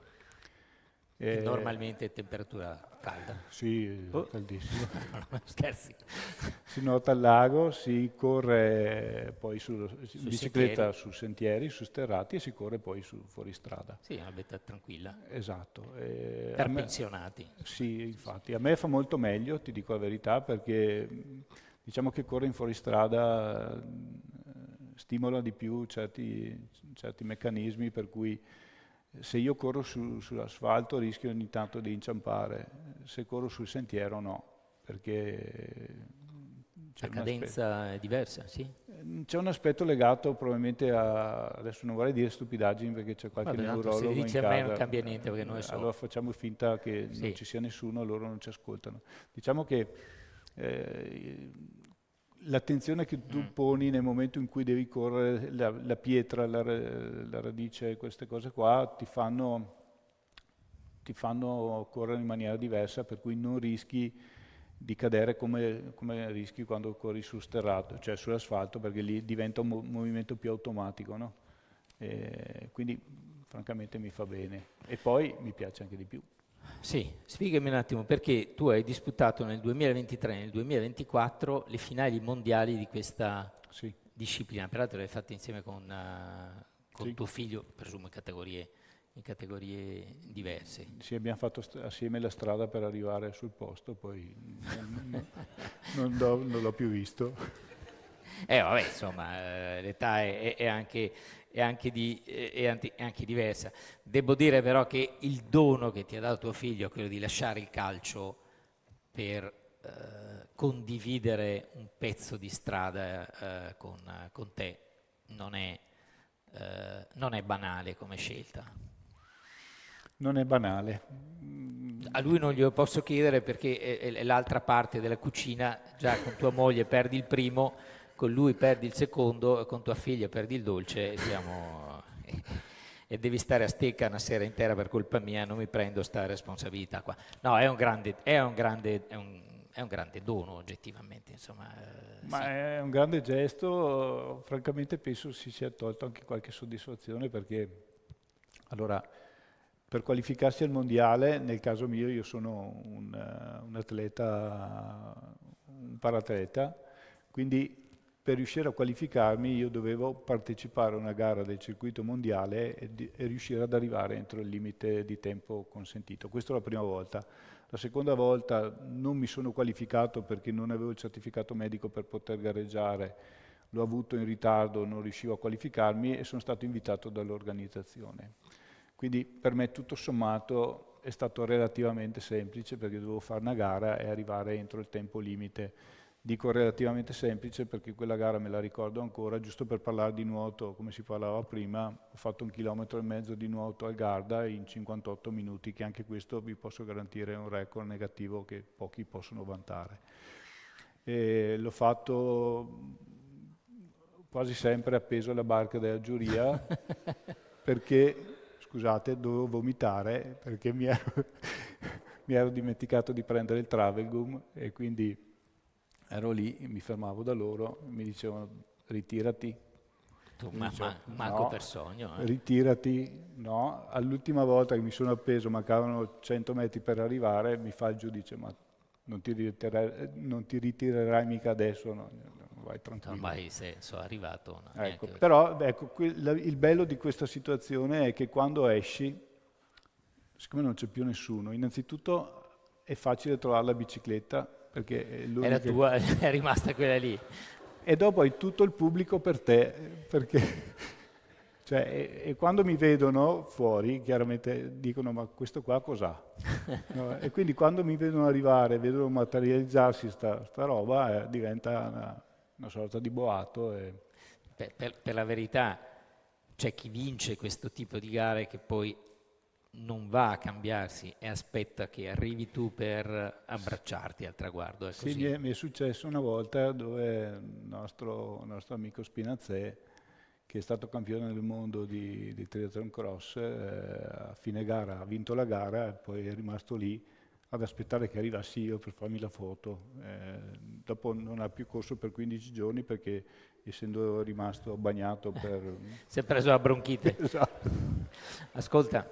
Normalmente è temperatura calda. Sì, Oh. caldissimo. No, scherzi. Si nuota al lago, si corre poi in bicicletta sentieri. su sentieri, su sterrati e si corre poi su fuoristrada. Sì, è una vetta tranquilla. Esatto. Per pensionati. Sì, infatti, a me fa molto meglio, ti dico la verità, perché diciamo che correre in fuoristrada stimola di più certi meccanismi per cui se io corro sull'asfalto rischio ogni tanto di inciampare, se corro sul sentiero no, perché La cadenza è diversa, sì? c'è un aspetto legato probabilmente adesso non vorrei dire stupidaggini perché c'è qualche Vabbè, tanto se neurologo in dice a me non casa, cambia niente perché non ne so. allora facciamo finta che Sì. non ci sia nessuno, loro non ci ascoltano. Diciamo che eh, l'attenzione che tu poni nel momento in cui devi correre, la pietra, la radice, queste cose qua ti fanno correre in maniera diversa, per cui non rischi di cadere come rischi quando corri sul sterrato, cioè sull'asfalto, perché lì diventa un movimento più automatico, no? Quindi francamente mi fa bene. E poi mi piace anche di più. Sì, spiegami un attimo perché tu hai disputato nel 2023 e nel 2024 le finali mondiali di questa Sì, disciplina, peraltro le hai fatte insieme con sì. tuo figlio, presumo in categorie diverse. Sì, abbiamo fatto assieme la strada per arrivare sul posto, poi non l'ho più visto. Vabbè, insomma, l'età è anche diversa. Devo dire però che il dono che ti ha dato tuo figlio, quello di lasciare il calcio per condividere un pezzo di strada con te, non è banale come scelta. Non è banale. A lui non glielo posso chiedere perché è l'altra parte della cucina, già con tua moglie perdi il primo, con lui perdi il secondo, con tua figlia perdi il dolce, e devi stare a stecca una sera intera per colpa mia, non mi prendo sta responsabilità qua. No, è un grande dono oggettivamente, insomma. Ma Sì. è un grande gesto, francamente penso si sia tolto anche qualche soddisfazione perché, allora, per qualificarsi al mondiale, nel caso mio io sono un atleta, un paratleta, quindi per riuscire a qualificarmi io dovevo partecipare a una gara del circuito mondiale e riuscire ad arrivare entro il limite di tempo consentito. Questa è la prima volta. La seconda volta non mi sono qualificato perché non avevo il certificato medico per poter gareggiare, l'ho avuto in ritardo, non riuscivo a qualificarmi e sono stato invitato dall'organizzazione. Quindi per me tutto sommato è stato relativamente semplice perché dovevo fare una gara e arrivare entro il tempo limite. Dico relativamente semplice perché quella gara me la ricordo ancora, giusto per parlare di nuoto, come si parlava prima, ho fatto 1,5 chilometri di nuoto al Garda in 58 minuti, che anche questo vi posso garantire è un record negativo che pochi possono vantare. E l'ho fatto quasi sempre appeso alla barca della giuria perché, scusate, dovevo vomitare perché mi ero dimenticato di prendere il Travelgum e quindi ero lì, mi fermavo da loro, mi dicevano ritirati. Tu, Io dicevo, manco no, per sogno. ritirati, no. All'ultima volta che mi sono appeso, mancavano 100 metri per arrivare, mi fa il giudice, ma non ti ritirerai mica adesso, no, vai tranquillo. Ormai sono arrivato. No, Ecco, neanche... però ecco, il bello di questa situazione è che quando esci, siccome non c'è più nessuno, innanzitutto è facile trovare la bicicletta, perché è È l'unica... la tua, è rimasta quella lì. E dopo hai tutto il pubblico per te, perché cioè, e quando mi vedono fuori, chiaramente dicono ma questo qua cos'ha? No? E quindi quando mi vedono arrivare, vedono materializzarsi sta roba, diventa una sorta di boato. Per la verità, c'è chi vince questo tipo di gare che poi non va a cambiarsi e aspetta che arrivi tu per abbracciarti al traguardo, è Sì, così? mi è successo una volta dove il nostro amico Spinazze, che è stato campione del mondo di triathlon cross, a fine gara ha vinto la gara e poi è rimasto lì ad aspettare che arrivassi io per farmi la foto. Dopo non ha più corso per 15 giorni perché essendo rimasto bagnato per... Si è preso la bronchite. Esatto. Ascolta,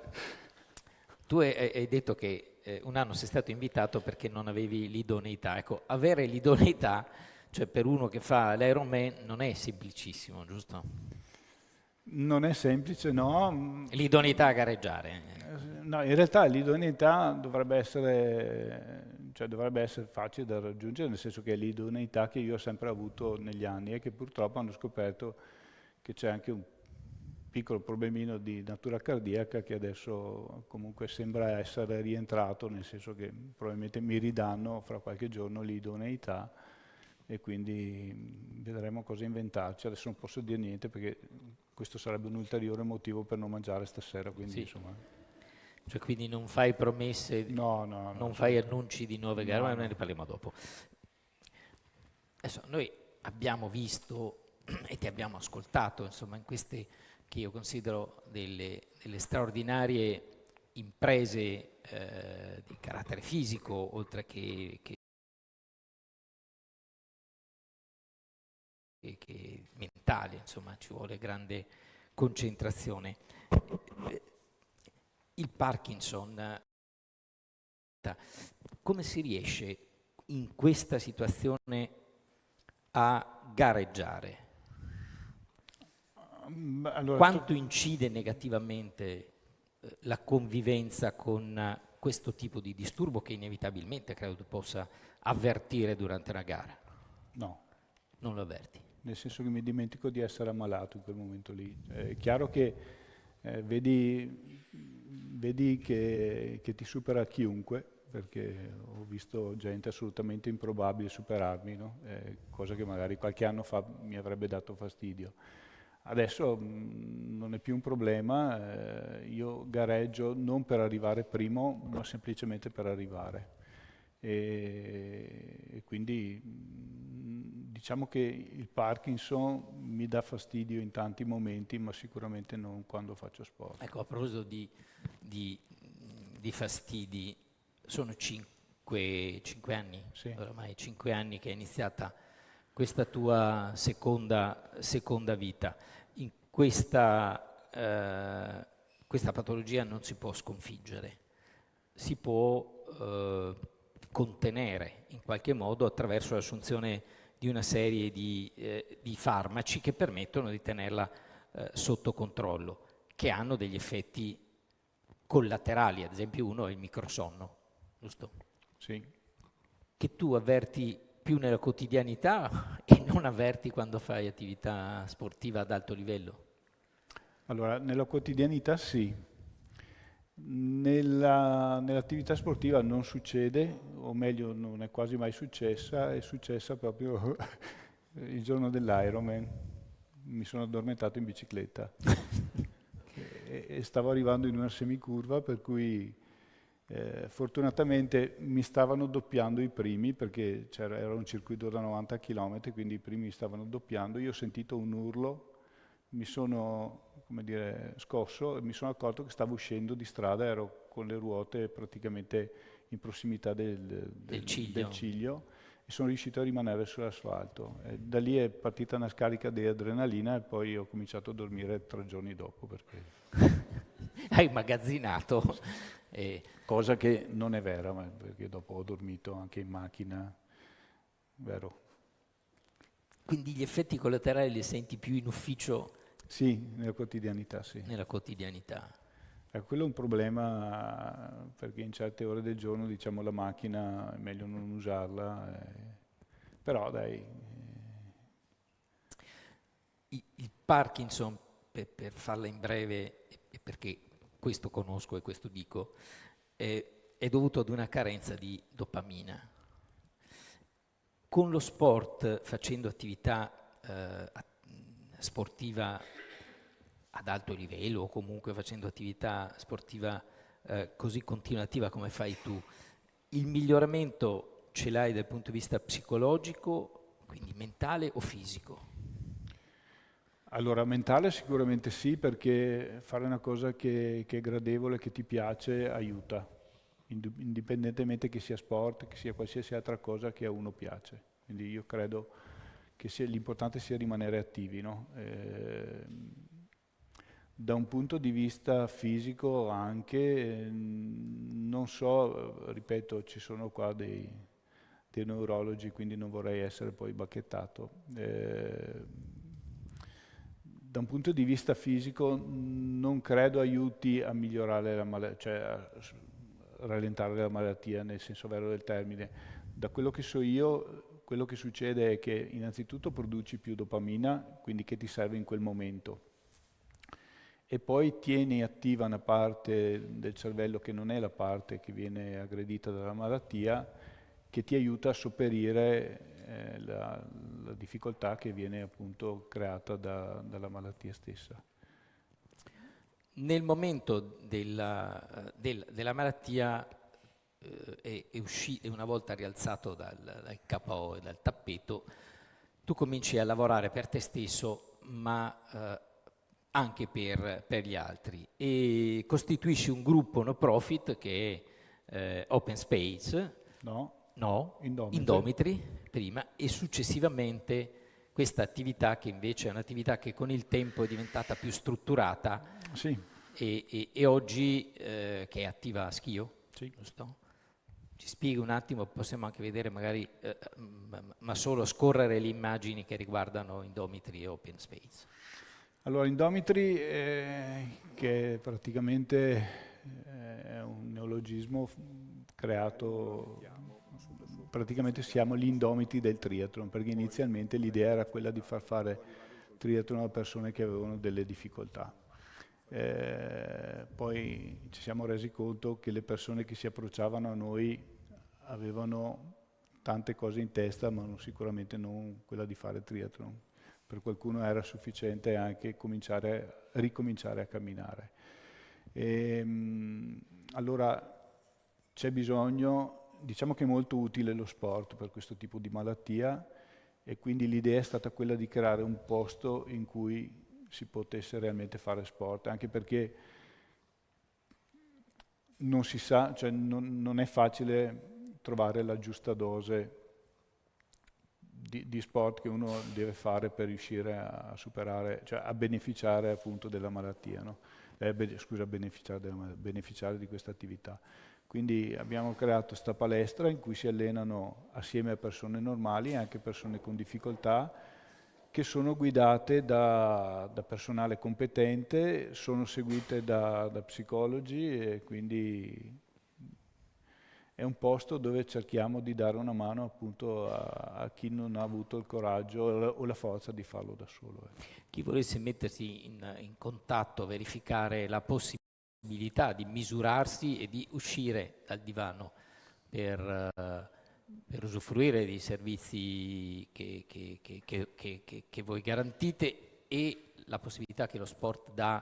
tu hai detto che un anno sei stato invitato perché non avevi l'idoneità. Ecco, avere l'idoneità, cioè per uno che fa l'Ironman, non è semplicissimo, giusto? Non è semplice, no. L'idoneità a gareggiare. No, in realtà l'idoneità dovrebbe essere facile da raggiungere, nel senso che è l'idoneità che io ho sempre avuto negli anni e che purtroppo hanno scoperto che c'è anche un piccolo problemino di natura cardiaca che adesso comunque sembra essere rientrato, nel senso che probabilmente mi ridanno fra qualche giorno l'idoneità e quindi vedremo cosa inventarci. Adesso non posso dire niente perché questo sarebbe un ulteriore motivo per non mangiare stasera, quindi Sì. insomma... Cioè, quindi non fai promesse, No, non fai annunci di nuove gare, ma no. ne parliamo dopo. Adesso noi abbiamo visto e ti abbiamo ascoltato, insomma, in queste che io considero delle straordinarie imprese di carattere fisico, oltre che mentale, insomma, ci vuole grande concentrazione. Il Parkinson, come si riesce in questa situazione a gareggiare? Allora, Quanto incide negativamente la convivenza con questo tipo di disturbo che inevitabilmente credo tu possa avvertire durante una gara? no, Non lo avverti? nel senso che mi dimentico di essere ammalato in quel momento lì. È chiaro che vedi che ti supera chiunque, perché ho visto gente assolutamente improbabile superarmi, no? Cosa che magari qualche anno fa mi avrebbe dato fastidio. Adesso non è più un problema, io gareggio non per arrivare primo, ma semplicemente per arrivare. E quindi diciamo che il Parkinson mi dà fastidio in tanti momenti, ma sicuramente non quando faccio sport. Ecco, a proposito di fastidi, sono 5 anni, Sì. oramai 5 anni che è iniziata questa tua seconda vita. In questa patologia non si può sconfiggere, si può contenere in qualche modo attraverso l'assunzione di una serie di farmaci che permettono di tenerla sotto controllo, che hanno degli effetti collaterali, ad esempio uno è il microsonno, giusto? Sì. Che tu avverti più nella quotidianità e non avverti quando fai attività sportiva ad alto livello? Allora, nella quotidianità sì, nell'attività sportiva non succede, o meglio non è quasi mai successa, è successa proprio il giorno dell'Ironman, mi sono addormentato in bicicletta e stavo arrivando in una semicurva per cui fortunatamente mi stavano doppiando i primi perché era un circuito da 90 km, quindi i primi stavano doppiando, io ho sentito un urlo, mi sono, come dire, scosso e mi sono accorto che stavo uscendo di strada, ero con le ruote praticamente in prossimità del ciglio e sono riuscito a rimanere sull'asfalto. Da lì è partita una scarica di adrenalina e poi ho cominciato a dormire 3 giorni dopo per quello. Hai immagazzinato. Cosa che non è vera, perché dopo ho dormito anche in macchina, vero? Quindi gli effetti collaterali li senti più in ufficio? Sì, nella quotidianità, sì. Nella quotidianità. Quello è un problema perché in certe ore del giorno, diciamo, la macchina è meglio non usarla, però dai. Il Parkinson, per farla in breve, e perché questo conosco e questo dico, è dovuto ad una carenza di dopamina. Con lo sport, facendo attività sportiva ad alto livello o comunque facendo attività sportiva così continuativa come fai tu, il miglioramento ce l'hai dal punto di vista psicologico, quindi mentale o fisico? Allora, mentale sicuramente sì, perché fare una cosa che è gradevole, che ti piace, aiuta, indipendentemente che sia sport, che sia qualsiasi altra cosa che a uno piace. Quindi io credo che l'importante sia rimanere attivi, no? Da un punto di vista fisico anche, non so, ripeto, ci sono qua dei neurologi, quindi non vorrei essere poi bacchettato. Da un punto di vista fisico non credo aiuti a migliorare la malattia, cioè a rallentare la malattia nel senso vero del termine. Da quello che so io, quello che succede è che innanzitutto produci più dopamina, quindi che ti serve in quel momento, e poi tieni attiva una parte del cervello che non è la parte che viene aggredita dalla malattia, che ti aiuta a sopperire la difficoltà che viene appunto creata dalla malattia stessa. Nel momento della malattia e una volta rialzato dal capo e dal tappeto, tu cominci a lavorare per te stesso, ma anche per gli altri, e costituisci un gruppo no profit che è Open Space, No, Indomitri prima, e successivamente questa attività che invece è un'attività che con il tempo è diventata più strutturata, sì, e oggi che è attiva a Schio, sì. giusto? Ci spieghi un attimo, possiamo anche vedere magari, ma solo scorrere le immagini che riguardano Indomitri e Open Space. Allora, Indomitri, che praticamente è un neologismo creato, praticamente siamo gli indomiti del triathlon, perché inizialmente l'idea era quella di far fare triathlon a persone che avevano delle difficoltà. Poi ci siamo resi conto che le persone che si approcciavano a noi avevano tante cose in testa, ma sicuramente non quella di fare triathlon. Per qualcuno era sufficiente anche ricominciare a camminare. Allora c'è bisogno, diciamo che è molto utile lo sport per questo tipo di malattia, e quindi l'idea è stata quella di creare un posto in cui si potesse realmente fare sport, anche perché non si sa, cioè non è facile trovare la giusta dose di sport che uno deve fare per riuscire a superare, cioè a beneficiare appunto della malattia, no? Beneficiare di questa attività. Quindi abbiamo creato questa palestra in cui si allenano assieme a persone normali, anche persone con difficoltà, che sono guidate da personale competente, sono seguite da psicologi, e quindi è un posto dove cerchiamo di dare una mano appunto a chi non ha avuto il coraggio o la forza di farlo da solo. Chi volesse mettersi in contatto, verificare la possibilità di misurarsi e di uscire dal divano per usufruire dei servizi che voi garantite, e la possibilità che lo sport dà,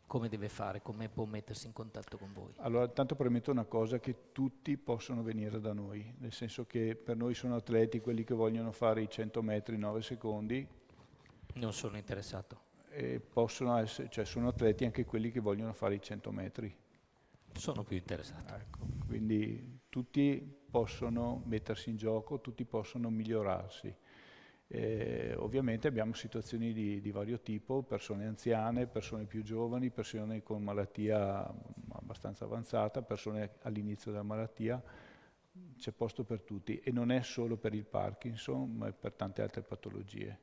come deve fare, come può mettersi in contatto con voi? Allora, tanto premetto una cosa, che tutti possono venire da noi, nel senso che per noi sono atleti quelli che vogliono fare i 100 metri in 9 secondi. Non sono interessato. E possono essere, cioè sono atleti anche quelli che vogliono fare i 100 metri. Sono più interessato. Ecco, quindi tutti possono mettersi in gioco, tutti possono migliorarsi. Ovviamente abbiamo situazioni di vario tipo, persone anziane, persone più giovani, persone con malattia abbastanza avanzata, persone all'inizio della malattia. C'è posto per tutti, e non è solo per il Parkinson, ma per tante altre patologie.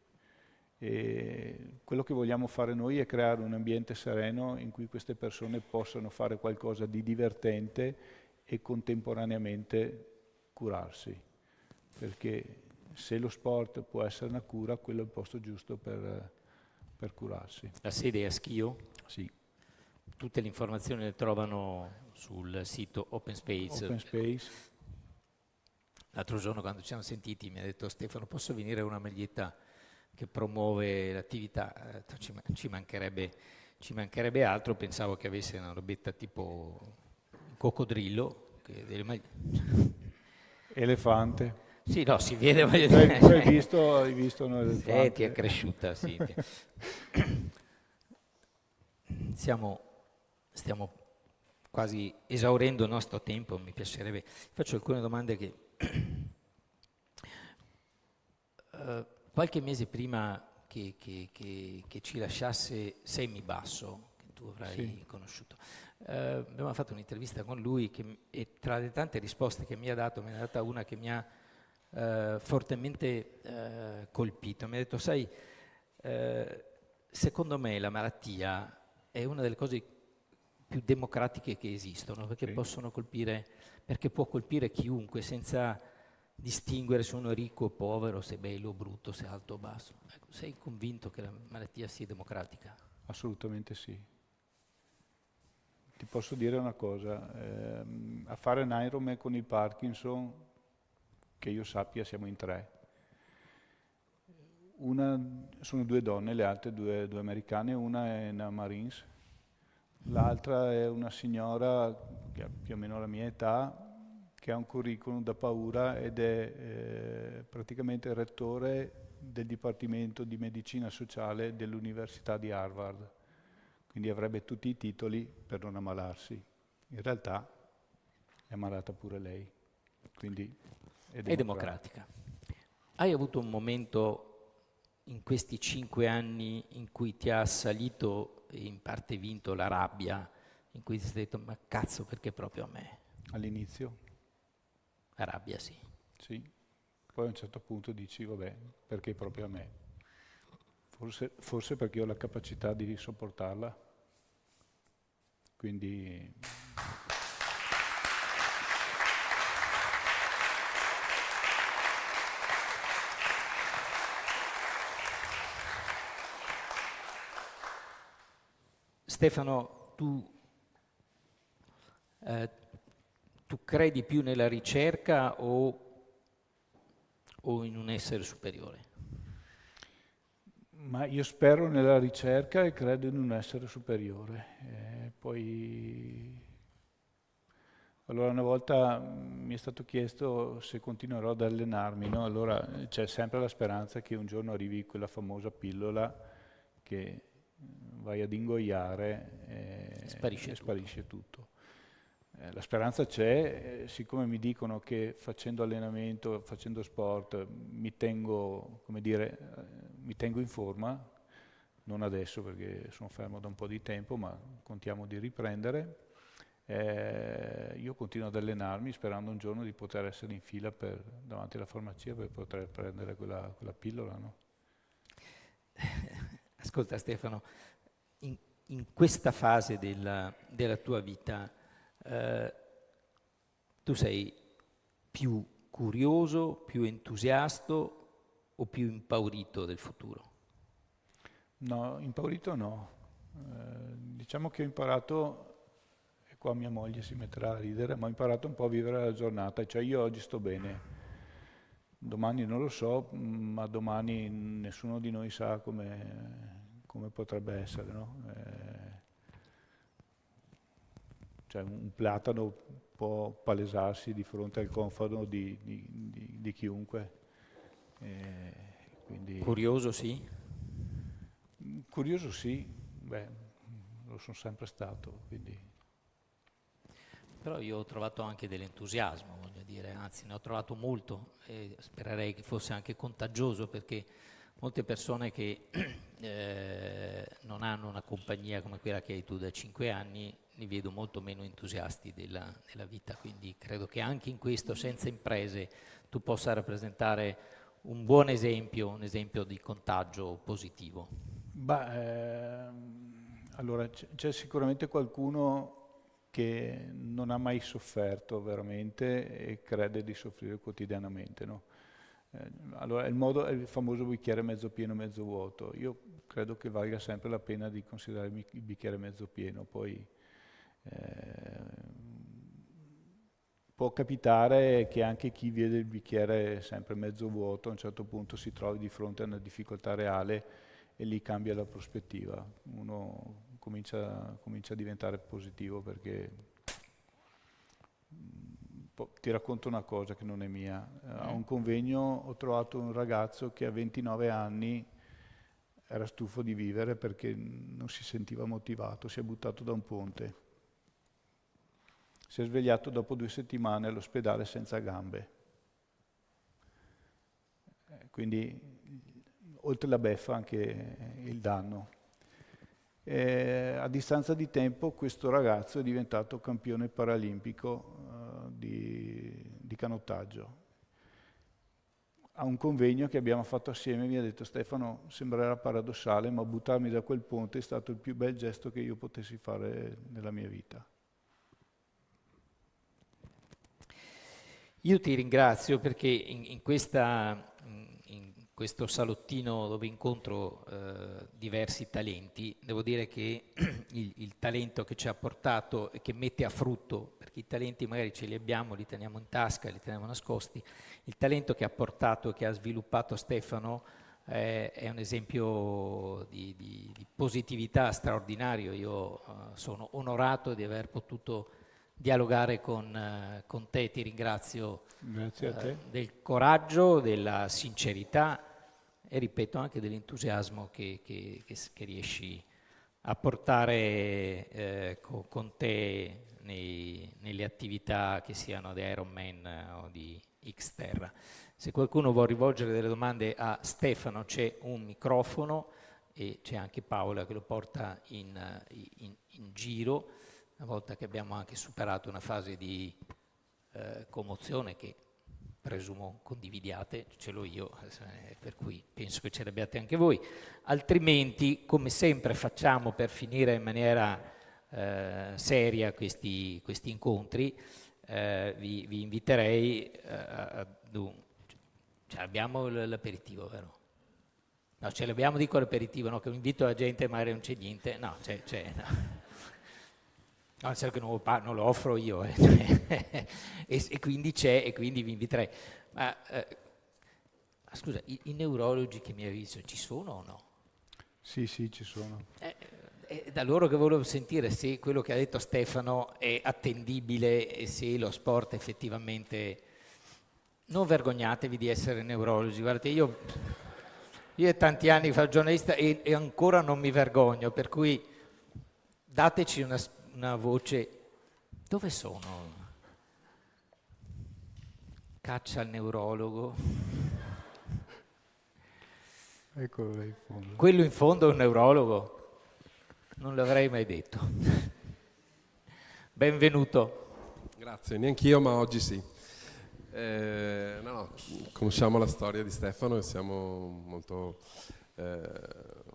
E quello che vogliamo fare noi è creare un ambiente sereno in cui queste persone possano fare qualcosa di divertente e contemporaneamente curarsi, perché se lo sport può essere una cura, quello è il posto giusto per curarsi. La sede è a Schio? Sì. Tutte le informazioni le trovano sul sito Open Space. Open Space. L'altro giorno, quando ci siamo sentiti, mi ha detto: Stefano, posso venire a una maglietta che promuove l'attività? Ci mancherebbe ci mancherebbe altro, pensavo che avesse una robetta tipo un coccodrillo. Elefante. Sì, no, si vede, voglio Tu hai dire. visto un Ti è elefante? cresciuta, sì. Stiamo quasi esaurendo il nostro tempo, mi piacerebbe. Faccio alcune domande che qualche mese prima che ci lasciasse Semibasso, che tu avrai Sì. conosciuto, abbiamo fatto un'intervista con lui e tra le tante risposte che mi ha dato, me ne ha data una che mi ha fortemente colpito. Mi ha detto, sai, secondo me la malattia è una delle cose più democratiche che esistono, perché Sì. perché può colpire chiunque senza distinguere se uno è ricco o povero, se è bello o brutto, se è alto o basso. Ecco, sei convinto che la malattia sia democratica? Assolutamente sì. Ti posso dire una cosa, a fare un Ironman con il Parkinson, che io sappia siamo in 3. Sono 2 donne, le altre due americane, una è una Marines, l'altra è una signora che ha più o meno la mia età, che ha un curriculum da paura ed è praticamente rettore del Dipartimento di Medicina Sociale dell'Università di Harvard, quindi avrebbe tutti i titoli per non ammalarsi. In realtà è ammalata pure lei, quindi è È democratica. democratica. Hai avuto un momento in questi 5 anni in cui ti ha assalito e in parte vinto la rabbia, in cui ti sei detto, ma cazzo, perché proprio a me? All'inizio, La rabbia, sì. sì. Poi a un certo punto dici, vabbè, perché proprio a me? Forse perché ho la capacità di sopportarla. Quindi Stefano, eh, tu credi più nella ricerca o in un essere superiore? ma io spero nella ricerca e credo in un essere superiore. Poi, allora una volta mi è stato chiesto se continuerò ad allenarmi, no? Allora c'è sempre la speranza che un giorno arrivi quella famosa pillola che vai ad ingoiare Sparisce e tutto. sparisce tutto. La speranza c'è, siccome mi dicono che facendo allenamento, facendo sport, mi tengo, come dire, mi tengo in forma, non adesso perché sono fermo da un po' di tempo, ma contiamo di riprendere. Io continuo ad allenarmi sperando un giorno di poter essere in fila davanti alla farmacia per poter prendere quella pillola, no? Ascolta Stefano, in questa fase della tua vita tu sei più curioso, più entusiasta o più impaurito del futuro? No, impaurito no. Diciamo che ho imparato, e qua mia moglie si metterà a ridere, ma ho imparato un po' a vivere la giornata, cioè io oggi sto bene, domani non lo so, ma domani nessuno di noi sa come potrebbe essere, no? Cioè un platano può palesarsi di fronte al conforto di chiunque. Eh, quindi Curioso sì, curioso sì, beh, lo sono sempre stato, quindi però io ho trovato anche dell'entusiasmo, voglio dire, anzi ne ho trovato molto e spererei che fosse anche contagioso perché molte persone che non hanno una compagnia come quella che hai tu da 5 anni li vedo molto meno entusiasti della vita, quindi credo che anche in questo, senza imprese, tu possa rappresentare un buon esempio, un esempio di contagio positivo. allora c'è sicuramente qualcuno che non ha mai sofferto veramente e crede di soffrire quotidianamente, no? Allora è il famoso bicchiere mezzo pieno, mezzo vuoto. Io credo che valga sempre la pena di considerare il bicchiere mezzo pieno, poi può capitare che anche chi vede il bicchiere sempre mezzo vuoto a un certo punto si trovi di fronte a una difficoltà reale e lì cambia la prospettiva. Uno comincia a diventare positivo, perché ti racconto una cosa che non è mia. A un convegno ho trovato un ragazzo che a 29 anni era stufo di vivere perché non si sentiva motivato, si è buttato da un ponte. Si è svegliato dopo 2 settimane all'ospedale senza gambe. Quindi, oltre la beffa, anche il danno. A distanza di tempo questo ragazzo è diventato campione paralimpico di canottaggio. A un convegno che abbiamo fatto assieme mi ha detto: Stefano, sembrerà paradossale, ma buttarmi da quel ponte è stato il più bel gesto che io potessi fare nella mia vita. Io ti ringrazio perché in questo salottino dove incontro diversi talenti, devo dire che il talento che ci ha portato e che mette a frutto, perché i talenti magari ce li abbiamo, li teniamo in tasca, li teniamo nascosti, il talento che ha portato, che ha sviluppato Stefano è un esempio di positività straordinario. Io sono onorato di aver potuto dialogare con te, ti ringrazio. Grazie a te. Del coraggio, della sincerità e ripeto anche dell'entusiasmo che riesci a portare con te nelle attività che siano di Ironman o di Xterra. Se qualcuno vuole rivolgere delle domande a Stefano c'è un microfono e c'è anche Paola che lo porta in giro, una volta che abbiamo anche superato una fase di commozione che presumo condividiate, ce l'ho io, per cui penso che ce l'abbiate anche voi. Altrimenti, come sempre facciamo per finire in maniera seria questi incontri, vi inviterei cioè abbiamo l'aperitivo, vero? No, ce l'abbiamo, dico l'aperitivo, no? Che invito la gente, magari non c'è niente, no, c'è no. No, nel senso che non lo offro io, e quindi c'è, e quindi vi inviterei. Ma scusa, i neurologi che mi hai visto ci sono o no? Sì, ci sono. Da loro che volevo sentire se quello che ha detto Stefano è attendibile e se lo sport effettivamente... Non vergognatevi di essere neurologi, guardate, io tanti anni fa giornalista e ancora non mi vergogno, per cui dateci una voce. Dove sono? Caccia al neurologo. Eccolo là in fondo. Quello in fondo è un neurologo? Non l'avrei mai detto. Benvenuto. Grazie, neanch'io, ma oggi sì. Conosciamo la storia di Stefano e siamo molto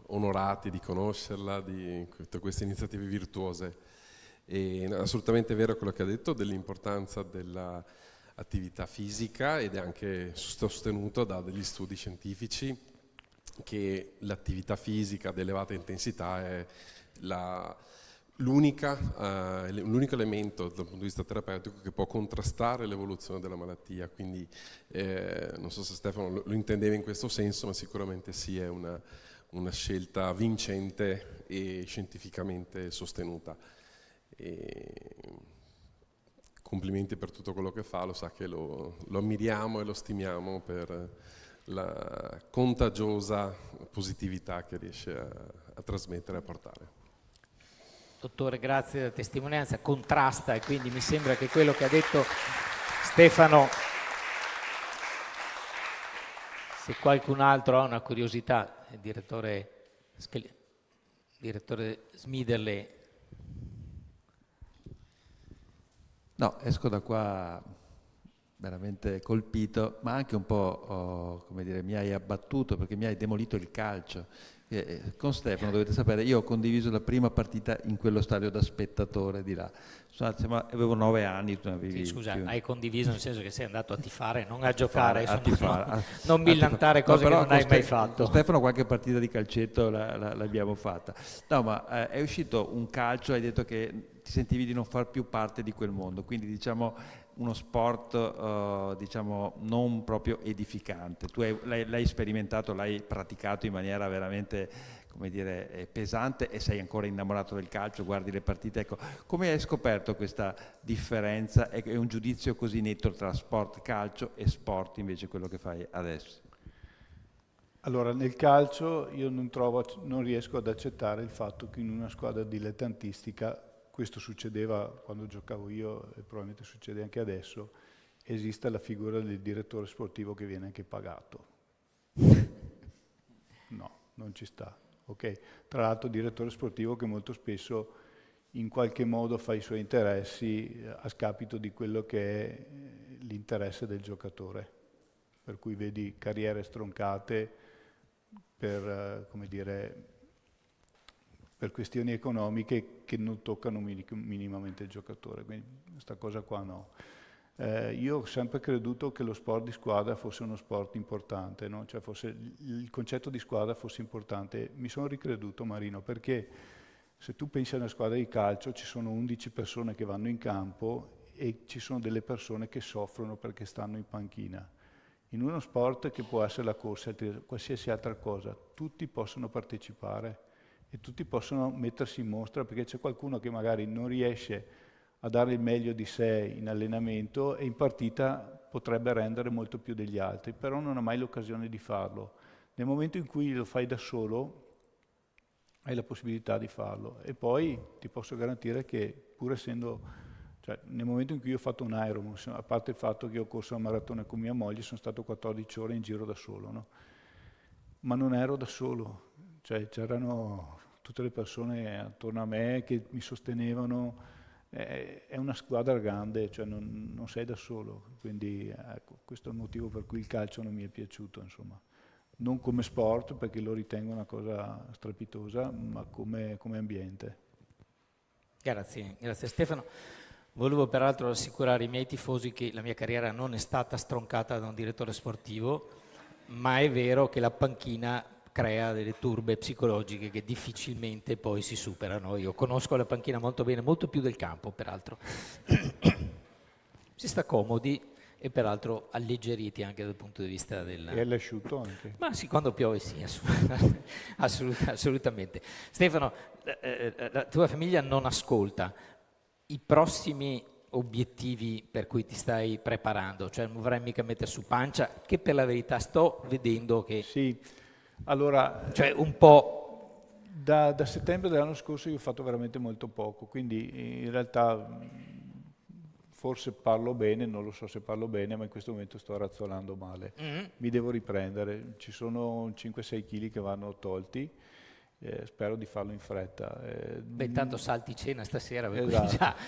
onorati di conoscerla, di tutte queste iniziative virtuose. E assolutamente vero quello che ha detto dell'importanza dell'attività fisica, ed è anche sostenuto da degli studi scientifici che l'attività fisica ad elevata intensità è l'unico elemento dal punto di vista terapeutico che può contrastare l'evoluzione della malattia. Quindi non so se Stefano lo intendeva in questo senso, ma sicuramente sì, è una scelta vincente e scientificamente sostenuta. E complimenti per tutto quello che fa, lo sa che lo ammiriamo e lo stimiamo per la contagiosa positività che riesce a trasmettere e a portare. Dottore, grazie della testimonianza, contrasta, e quindi mi sembra che quello che ha detto Stefano, se qualcun altro ha una curiosità, il direttore Smiderle. No, esco da qua veramente colpito, ma anche un po', come dire, mi hai abbattuto perché mi hai demolito il calcio. Con Stefano, dovete sapere, io ho condiviso la prima partita in quello stadio da spettatore di là. Avevo 9 anni, tu ne avevi Scusa, più. Hai condiviso nel senso che sei andato a tifare, non a giocare, tifare, non millantare cose che non hai mai fatto. Con Stefano qualche partita di calcetto l'abbiamo fatta. No, ma è uscito un calcio, hai detto che ti sentivi di non far più parte di quel mondo, quindi diciamo uno sport diciamo non proprio edificante. Tu l'hai sperimentato, l'hai praticato in maniera veramente, come dire, pesante, e sei ancora innamorato del calcio, guardi le partite. Ecco, come hai scoperto questa differenza e un giudizio così netto tra sport calcio e sport invece quello che fai adesso? Allora, nel calcio io non riesco ad accettare il fatto che in una squadra dilettantistica, questo succedeva quando giocavo io e probabilmente succede anche adesso, esista la figura del direttore sportivo che viene anche pagato. No, non ci sta. Ok? Tra l'altro direttore sportivo che molto spesso in qualche modo fa i suoi interessi a scapito di quello che è l'interesse del giocatore. Per cui vedi carriere stroncate per, come dire, per questioni economiche che non toccano minimamente il giocatore. Quindi questa cosa qua no. Io ho sempre creduto che lo sport di squadra fosse uno sport importante, no? Cioè il concetto di squadra fosse importante. Mi sono ricreduto, Marino, perché se tu pensi a una squadra di calcio ci sono 11 persone che vanno in campo e ci sono delle persone che soffrono perché stanno in panchina. In uno sport che può essere la corsa, qualsiasi altra cosa, tutti possono partecipare e tutti possono mettersi in mostra, perché c'è qualcuno che magari non riesce a dare il meglio di sé in allenamento e in partita potrebbe rendere molto più degli altri, però non ha mai l'occasione di farlo. Nel momento in cui lo fai da solo hai la possibilità di farlo, e poi ti posso garantire che pur essendo, cioè nel momento in cui io ho fatto un Ironman, a parte il fatto che ho corso la maratona con mia moglie, sono stato 14 ore in giro da solo, no? Ma non ero da solo, cioè c'erano tutte le persone attorno a me che mi sostenevano. È una squadra grande, cioè non sei da solo, quindi ecco, questo è il motivo per cui il calcio non mi è piaciuto, insomma. Non come sport, perché lo ritengo una cosa strepitosa, ma come ambiente. Grazie Stefano. Volevo peraltro rassicurare i miei tifosi che la mia carriera non è stata stroncata da un direttore sportivo, ma è vero che la panchina crea delle turbe psicologiche che difficilmente poi si superano. Io conosco la panchina molto bene, molto più del campo peraltro. Si sta comodi e peraltro alleggeriti anche dal punto di vista del... E all'asciutto anche. Ma sì, quando piove sì, assolutamente. Stefano, la tua famiglia non ascolta. I prossimi obiettivi per cui ti stai preparando? Cioè non vorrei mica mettere su pancia, che per la verità sto vedendo che... Sì. Allora, cioè un po'... Da settembre dell'anno scorso io ho fatto veramente molto poco, quindi in realtà forse parlo bene, non lo so se parlo bene, ma in questo momento sto razzolando male. Mi devo riprendere, ci sono 5-6 kg che vanno tolti, spero di farlo in fretta. Beh, intanto salti cena stasera, per cui Esatto.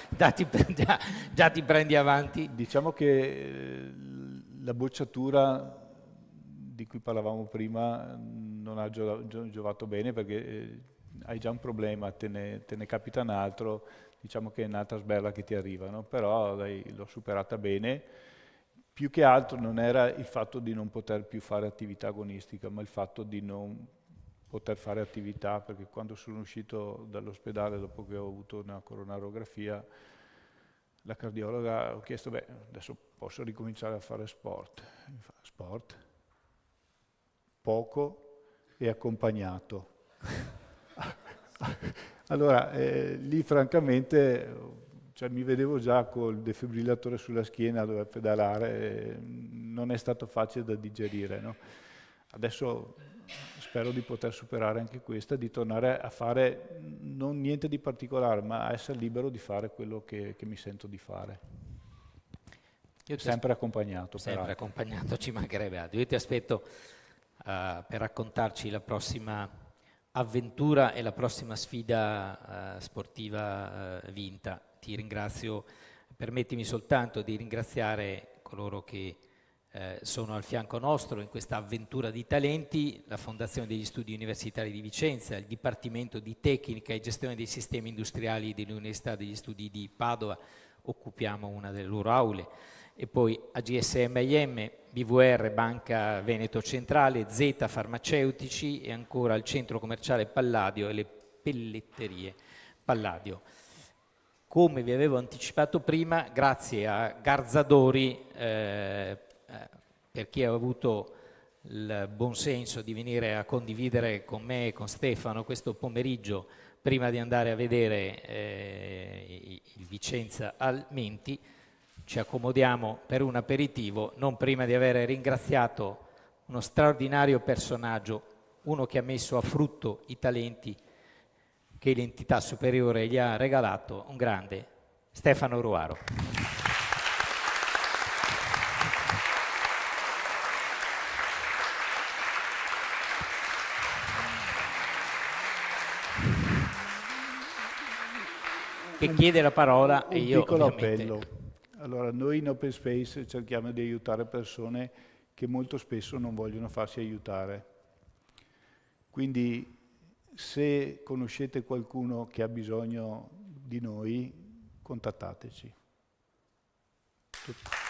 già ti prendi avanti. Diciamo che la bocciatura di cui parlavamo prima non ha giovato bene, perché hai già un problema, te ne capita un altro, diciamo che è un'altra sberla che ti arriva, no? Però l'ho superata bene. Più che altro non era il fatto di non poter più fare attività agonistica, ma il fatto di non poter fare attività, perché quando sono uscito dall'ospedale dopo che ho avuto una coronarografia, la cardiologa ho chiesto, beh, adesso posso ricominciare a fare sport. Sport? Poco e accompagnato. Allora, lì francamente, cioè, mi vedevo già col defibrillatore sulla schiena a dover pedalare, non è stato facile da digerire, no? Adesso spero di poter superare anche questa, di tornare a fare non niente di particolare, ma a essere libero di fare quello che mi sento di fare. Sempre accompagnato. Sempre accompagnato, ci mancherebbe altro. Io ti aspetto per raccontarci la prossima avventura e la prossima sfida sportiva vinta. Ti ringrazio, permettimi soltanto di ringraziare coloro che sono al fianco nostro in questa avventura di talenti, la Fondazione degli Studi Universitari di Vicenza, il Dipartimento di Tecnica e Gestione dei Sistemi Industriali dell'Università degli Studi di Padova, occupiamo una delle loro aule, e poi AGSM-IM, BVR, Banca Veneto Centrale, Z Farmaceutici e ancora il Centro Commerciale Palladio e le Pelletterie Palladio. come vi avevo anticipato prima, grazie a Garzadori, per chi ha avuto il buon senso di venire a condividere con me e con Stefano questo pomeriggio prima di andare a vedere il Vicenza al Menti, ci accomodiamo per un aperitivo, non prima di aver ringraziato uno straordinario personaggio, uno che ha messo a frutto i talenti che l'entità superiore gli ha regalato, un grande, Stefano Ruaro. Che chiede la parola e io piccolo ovviamente... appello. Allora, noi in Open Space cerchiamo di aiutare persone che molto spesso non vogliono farsi aiutare. Quindi, se conoscete qualcuno che ha bisogno di noi, contattateci. Tutto.